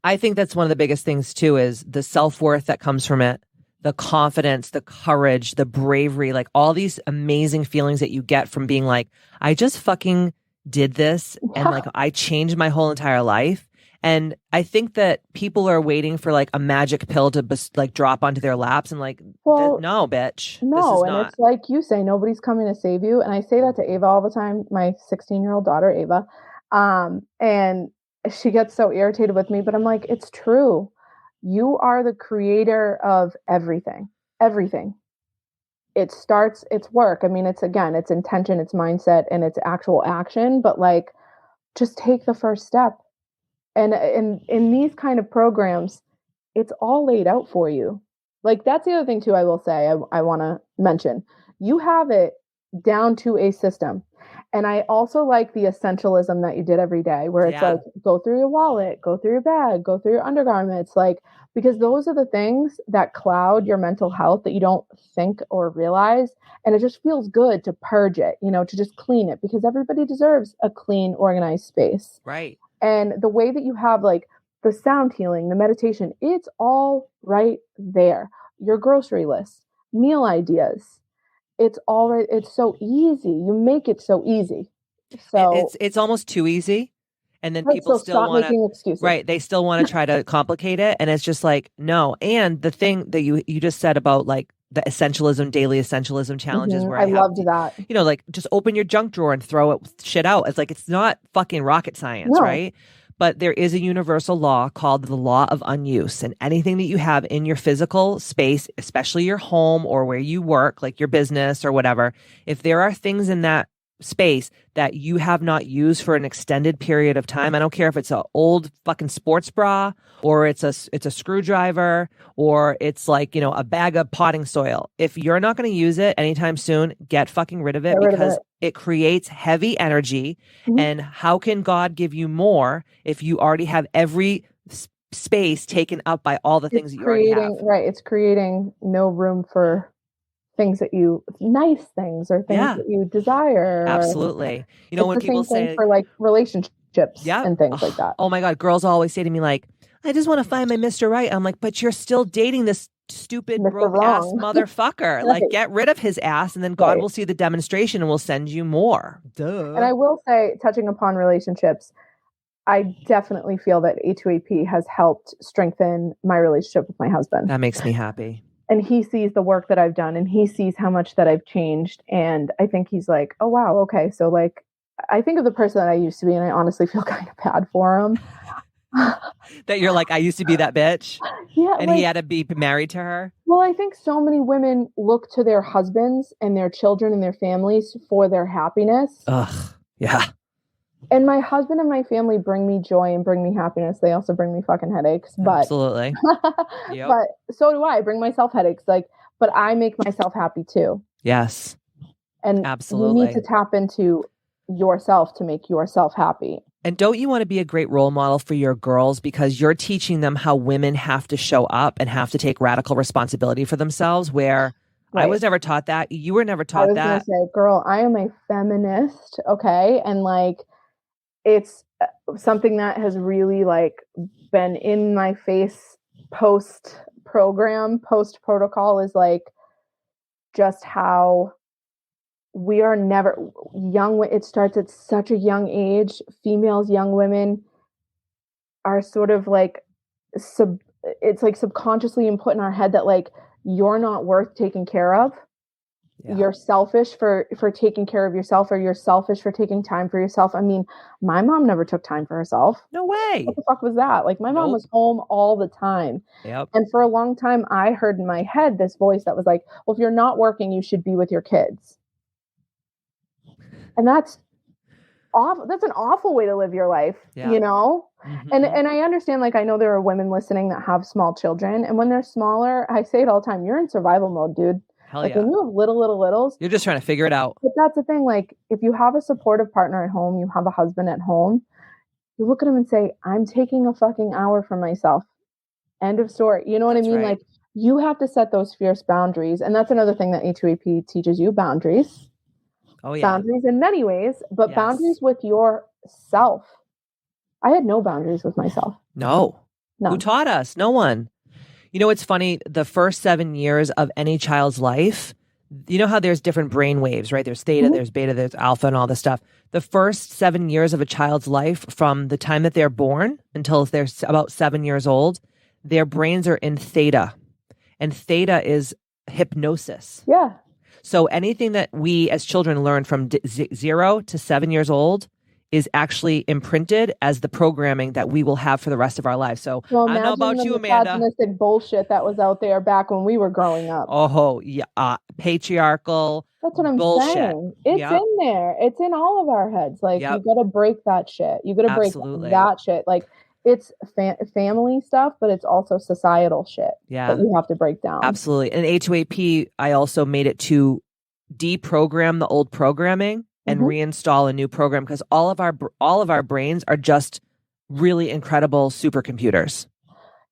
I think that's one of the biggest things too, is the self-worth that comes from it, the confidence, the courage, the bravery, like all these amazing feelings that you get from being like, I just fucking did this and like I changed my whole entire life. And I think that people are waiting for like a magic pill to like drop onto their laps and like, no, bitch. No, and it's like you say, nobody's coming to save you. And I say that to Ava all the time, my 16-year-old daughter, Ava. And she gets so irritated with me, but I'm like, it's true. You are the creator of everything. Everything. It's work. I mean, it's intention, it's mindset, and it's actual action. But like, just take the first step. And in these kind of programs, it's all laid out for you. Like that's the other thing too, I will say, I want to mention. You have it down to a system. And I also like the essentialism that you did every day, where it's like, go through your wallet, go through your bag, go through your undergarments, like, because those are the things that cloud your mental health that you don't think or realize. And it just feels good to purge it, to just clean it, because everybody deserves a clean, organized space. Right. And the way that you have like the sound healing, the meditation, it's all right there. Your grocery list, meal ideas, it's all right. It's so easy. You make it so easy. So it's almost too easy. And then people still want to, right. They still want to try to complicate it. And it's just like, no. And the thing that you just said about like the daily essentialism challenges where I loved that. Like just open your junk drawer and throw shit out. It's like, it's not fucking rocket science, right? But there is a universal law called the law of unuse. And anything that you have in your physical space, especially your home or where you work, like your business or whatever, if there are things in that space that you have not used for an extended period of time, I don't care if it's an old fucking sports bra or it's a screwdriver or it's like, a bag of potting soil. If you're not going to use it anytime soon, get fucking rid of it because it creates heavy energy. Mm-hmm. And how can God give you more if you already have every space taken up by all the things that you already have? Right. It's creating no room for things that nice things or things that you desire. Absolutely. When people say for like relationships and things like that. Oh my God. Girls always say to me like, I just want to find my Mr. Right. I'm like, but you're still dating this stupid broke ass motherfucker. Like get rid of his ass and then God will see the demonstration and will send you more. Duh. And I will say, touching upon relationships, I definitely feel that A2AP has helped strengthen my relationship with my husband. That makes me happy. And he sees the work that I've done and he sees how much that I've changed. And I think he's like, oh, wow. Okay. So like, I think of the person that I used to be and I honestly feel kind of bad for him. That you're like, I used to be that bitch. Yeah. And like, he had to be married to her. Well, I think so many women look to their husbands and their children and their families for their happiness. Ugh. Yeah. And my husband and my family bring me joy and bring me happiness. They also bring me fucking headaches. But absolutely. Yep. But so do I. bring myself headaches. Like, but I make myself happy too. Yes. And absolutely. you need to tap into yourself to make yourself happy. And don't you want to be a great role model for your girls because you're teaching them how women have to show up and have to take radical responsibility for themselves, where right. I was never taught that. You were never taught that. I was going to say, girl, I am a feminist. Okay. And like, it's something that has really like been in my face post protocol is like just how we are never young. It starts at such a young age. Females, young women are sort of like it's like subconsciously input in our head that like you're not worth taking care of. Yeah. You're selfish for taking care of yourself, or you're selfish for taking time for yourself. I mean, my mom never took time for herself. No way. What the fuck was that? Like, my mom was home all the time. Yep. And for a long time, I heard in my head this voice that was like, well, if you're not working, you should be with your kids. And that's awful. That's an awful way to live your life, you know? Mm-hmm. And I understand, like, I know there are women listening that have small children. And when they're smaller, I say it all the time, you're in survival mode, dude. Hell like yeah. When you have littles, you're just trying to figure it out. But that's the thing. Like, if you have a supportive partner at home, you have a husband at home, you look at him and say, I'm taking a fucking hour for myself. End of story. You know what I mean? Right. Like, you have to set those fierce boundaries. And that's another thing that A2AP teaches you, boundaries. Oh, yeah. Boundaries in many ways, but yes. Boundaries with yourself. I had no boundaries with myself. No. None. Who taught us? No one. You know, it's funny, the first 7 years of any child's life, you know how there's different brain waves, right? There's theta, mm-hmm. there's beta, there's alpha, and all this stuff. The first 7 years of a child's life, from the time that they're born until they're about 7 years old, their brains are in theta. And theta is hypnosis. Yeah. So anything that we as children learn from 0 to 7 years old is actually imprinted as the programming that we will have for the rest of our lives. So well, I don't know about you, Amanda. Misogynistic bullshit that was out there back when we were growing up. Oh, yeah, patriarchal. That's what I'm bullshit. Saying. It's in there. It's in all of our heads. Like, you got to break that shit. You got to break that shit. Like, it's family stuff, but it's also societal shit that you have to break down. Absolutely. And A2AP, I also made it to deprogram the old programming and mm-hmm. reinstall a new program, because all of our brains are just really incredible supercomputers.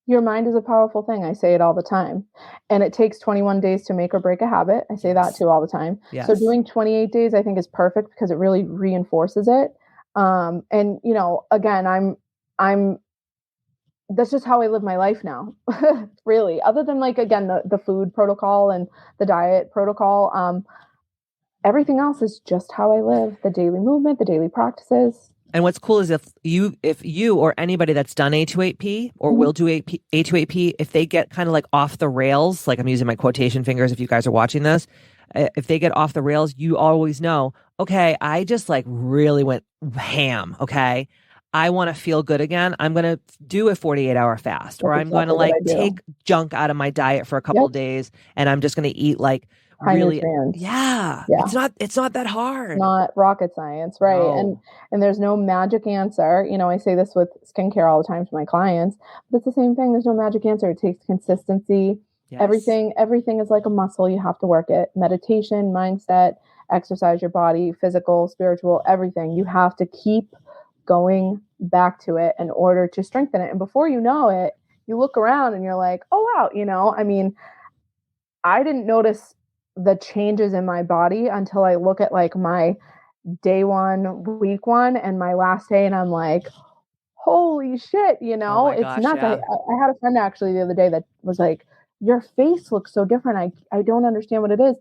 Your mind is a powerful thing. I say it all the time. And it takes 21 days to make or break a habit. I say that too all the time. Yes. So doing 28 days, I think, is perfect because it really reinforces it. And, you know, again, I'm that's just how I live my life now, really. Other than, like, again, the food protocol and the diet protocol, everything else is just how I live. The daily movement, the daily practices. And what's cool is if you or anybody that's done A2AP or mm-hmm. will do A2AP, if they get kind of like off the rails, like I'm using my quotation fingers if you guys are watching this, if they get off the rails, you always know, okay, I just like really went ham, okay? I want to feel good again. I'm going to do a 48-hour fast, or I'm going to like take junk out of my diet for a couple of days, and I'm just going to eat like really, yeah. It's not that hard. Not rocket science, right? No. And there's no magic answer. You know, I say this with skincare all the time to my clients, but it's the same thing. There's no magic answer. It takes consistency. Yes. Everything is like a muscle. You have to work it. Meditation, mindset, exercise your body, physical, spiritual, everything. You have to keep going back to it in order to strengthen it. And before you know it, you look around and you're like, oh, wow. You know, I mean, I didn't notice the changes in my body until I look at like my day 1, week 1, and my last day. And I'm like, holy shit, you know, it's nuts. Yeah. I had a friend actually the other day that was like, your face looks so different. I don't understand what it is.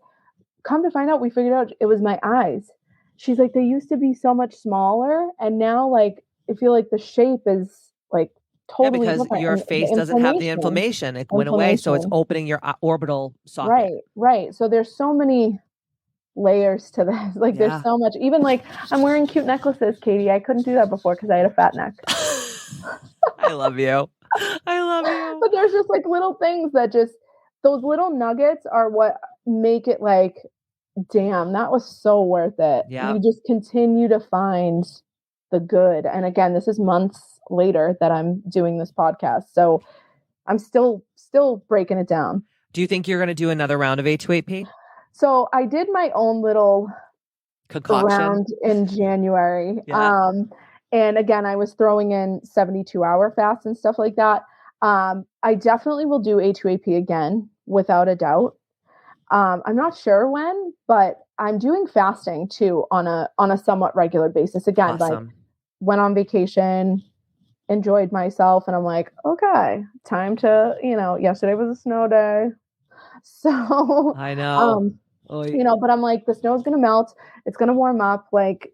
Come to find out, we figured out it was my eyes. She's like, they used to be so much smaller, and now like I feel like the shape is like totally because different. your And face the doesn't have the inflammation. It went away. So it's opening your orbital socket. Right, right. So there's so many layers to this. Like there's so much. Even like I'm wearing cute necklaces, Katie. I couldn't do that before because I had a fat neck. I love you. I love you. But there's just like little things that just, those little nuggets are what make it like, damn, that was so worth it. Yeah. You just continue to find the good. And again, this is months later that I'm doing this podcast. So I'm still breaking it down. Do you think you're going to do another round of A28P? So I did my own little concoction round in January. Yeah. And again, I was throwing in 72-hour fasts and stuff like that. I definitely will do A2AP again, without a doubt. I'm not sure when, but I'm doing fasting too on a somewhat regular basis. Again, awesome. like went on vacation, enjoyed myself, and I'm like, okay, time to, yesterday was a snow day. So I know. But I'm like, the snow's going to melt. It's going to warm up. Like,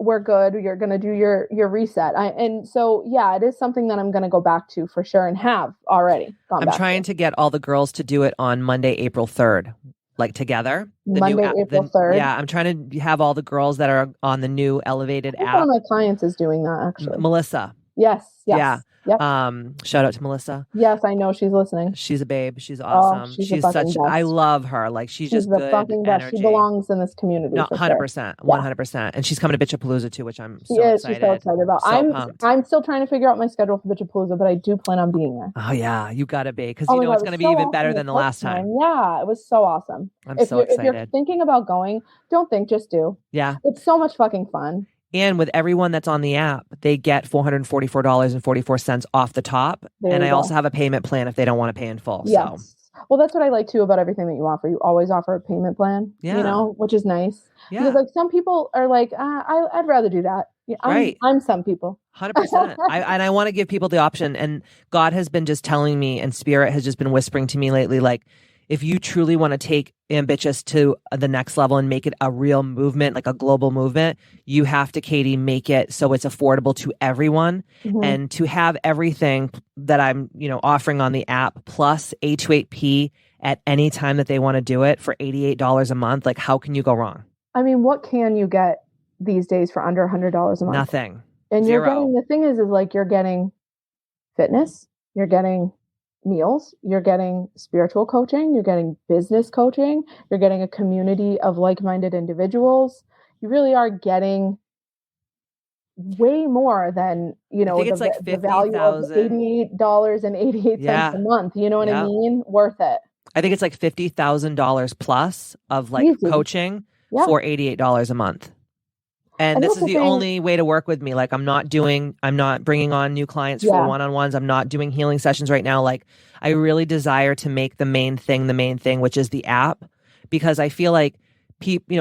we're good. You're going to do your reset. And so, yeah, it is something that I'm going to go back to for sure, and have already gone back. I'm trying to get all the girls to do it on Monday, April 3rd, like together. April 3rd. Yeah. I'm trying to have all the girls that are on the new elevated app. One of my clients is doing that, actually. Melissa. Yes. Yeah. Yep. Shout out to Melissa. Yes, I know she's listening. She's a babe. She's awesome. She's such. Best. I love her. Like she's just the good fucking best. energy. She belongs in this community. No, 100%, 100%. And she's coming to Bitchapalooza too, which I'm so excited. She's so excited about. I'm still trying to figure out my schedule for Bitchapalooza, but I do plan on being there. Oh yeah, you gotta be, because you know it's gonna be even better than the last time. Yeah, it was so awesome. I'm so excited. If you're thinking about going, don't think, just do. Yeah, it's so much fucking fun. And with everyone that's on the app, they get $444.44 off the top. And I also have a payment plan if they don't want to pay in full. Yes. So. Well, that's what I like too about everything that you offer. You always offer a payment plan, which is nice. Yeah. Because like some people are like, I'd rather do that. I'm some people. 100%. I want to give people the option. And God has been just telling me, and Spirit has just been whispering to me lately, like, if you truly want to take Ambitchious to the next level and make it a real movement, like a global movement, you have to, Katie, make it so it's affordable to everyone. Mm-hmm. And to have everything that I'm, offering on the app plus A28P at any time that they want to do it for $88 a month, like how can you go wrong? I mean, what can you get these days for under $100 a month? Nothing. And you're getting, the thing is like you're getting fitness, you're getting meals, you're getting spiritual coaching, you're getting business coaching, you're getting a community of like-minded individuals. You really are getting way more than, I think it's like the value of $88.88 a month. You know what I mean? Worth it. I think it's like $50,000 plus of like coaching for $88 a month. And this is the only way to work with me. Like I'm not bringing on new clients for one-on-ones. I'm not doing healing sessions right now. Like I really desire to make the main thing, which is the app, because I feel like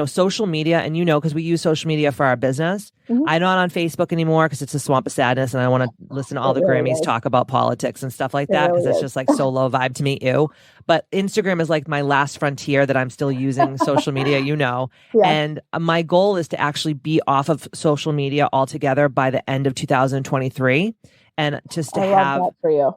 social media, and because we use social media for our business. Mm-hmm. I'm not on Facebook anymore because it's a swamp of sadness, and I want to listen to all the Grammys talk about politics and stuff like that because it's just like so low vibe to me. But Instagram is like my last frontier that I'm still using social media, and my goal is to actually be off of social media altogether by the end of 2023, and just to have that for you.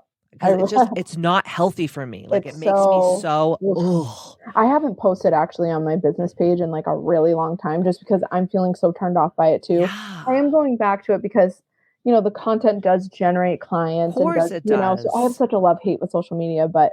It's not healthy for me. Like it makes me so. Ugh. I haven't posted actually on my business page in like a really long time, just because I'm feeling so turned off by it too. Yeah. I am going back to it because the content does generate clients. Of course it does. So I have such a love-hate with social media, but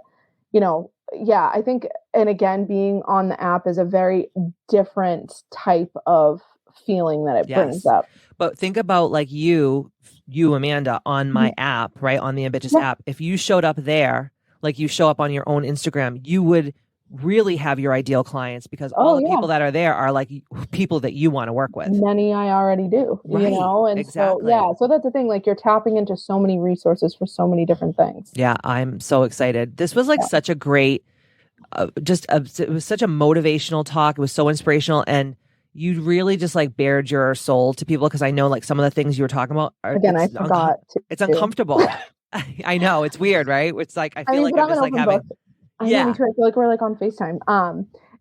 I think, and again, being on the app is a very different type of feeling that it brings up. But think about like you, Amanda, on my app, right? On the Ambitchious app. If you showed up there, like you show up on your own Instagram, you would really have your ideal clients, because all the people that are there are like people that you want to work with. Many I already do, and exactly. So that's the thing, like you're tapping into so many resources for so many different things. Yeah, I'm so excited. This was like such a great, it was such a motivational talk. It was so inspirational, and you really just like bared your soul to people, because I know like some of the things you were talking about I forgot. It's uncomfortable. I know, it's weird, right? It's like I feel like I'm just like having. I feel like we're like on FaceTime.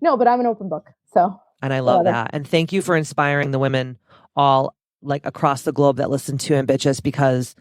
No, but I'm an open book. So. And I love that. And thank you for inspiring the women all like across the globe that listen to Ambitchious, because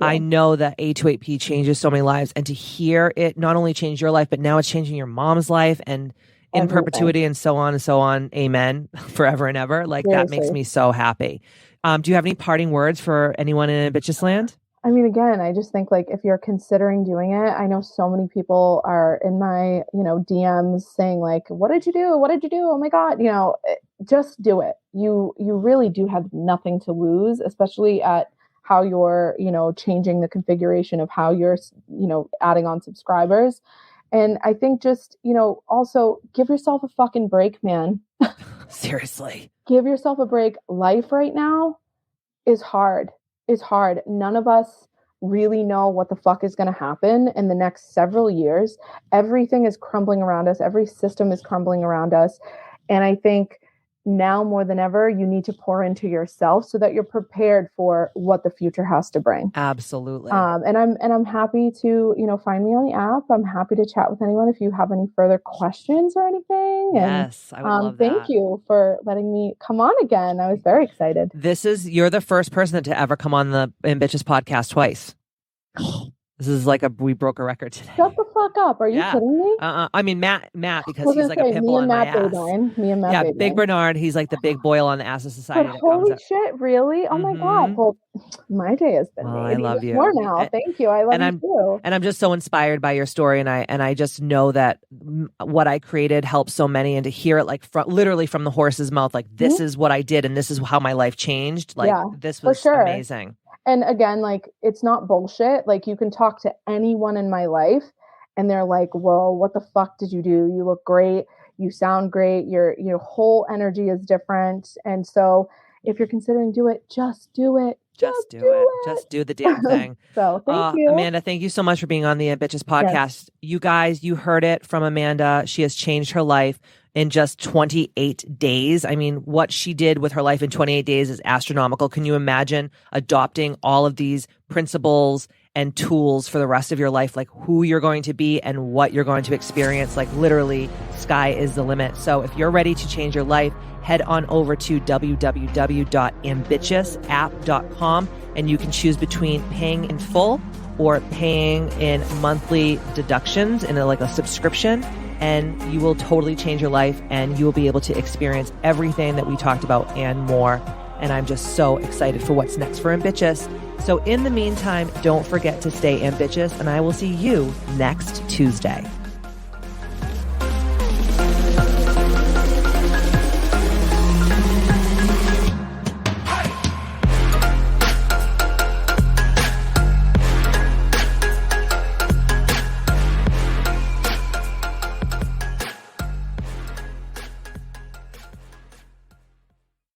I know that A28P changes so many lives, and to hear it not only change your life, but now it's changing your mom's life and in perpetuity and so on and so on. Amen. Forever and ever. Like that makes me so happy. Do you have any parting words for anyone in Ambitchious land? I mean, again, I just think like if you're considering doing it, I know so many people are in my, DMs saying like, what did you do? What did you do? Oh my God, just do it. You really do have nothing to lose, especially at how you're, changing the configuration of how you're, adding on subscribers. And I think just, also give yourself a fucking break, man. Seriously. Give yourself a break. Life right now is hard. None of us really know what the fuck is going to happen in the next several years. Everything is crumbling around us. Every system is crumbling around us. And I think now more than ever, you need to pour into yourself so that you're prepared for what the future has to bring. Absolutely. And I'm happy to, find me on the app. I'm happy to chat with anyone if you have any further questions or anything. Yes, I would love that. Thank you for letting me come on again. I was very excited. You're the first person to ever come on the Ambitchious podcast twice. This is like we broke a record today. Shut the fuck up. Are you kidding me? I mean, Matt, because he's like a pit bull on my ass. Me and Matt. Big Bernard, he's like the big boil on the ass of society. But holy shit, really? Oh my God. Well, my day has been made. I love you. More now. Thank you. I love you too. And I'm just so inspired by your story. And I just know that what I created helps so many. And to hear it like literally from the horse's mouth, like this is what I did and this is how my life changed. Like this was amazing. And again, like, it's not bullshit. Like, you can talk to anyone in my life and they're like, whoa, what the fuck did you do? You look great. You sound great. Your whole energy is different. And so if you're considering just do it. Just do it. Just do the damn thing. So thank you. Amanda, thank you so much for being on the Ambitchious podcast. Yes. You guys, you heard it from Amanda. She has changed her life in just 28 days. I mean, what she did with her life in 28 days is astronomical. Can you imagine adopting all of these principles and tools for the rest of your life, like who you're going to be and what you're going to experience? Like literally, sky is the limit. So if you're ready to change your life, head on over to www.ambitchiousapp.com and you can choose between paying in full or paying in monthly deductions in like a subscription. And you will totally change your life and you will be able to experience everything that we talked about and more. And I'm just so excited for what's next for Ambitchious. So in the meantime, don't forget to stay ambitious and I will see you next Tuesday.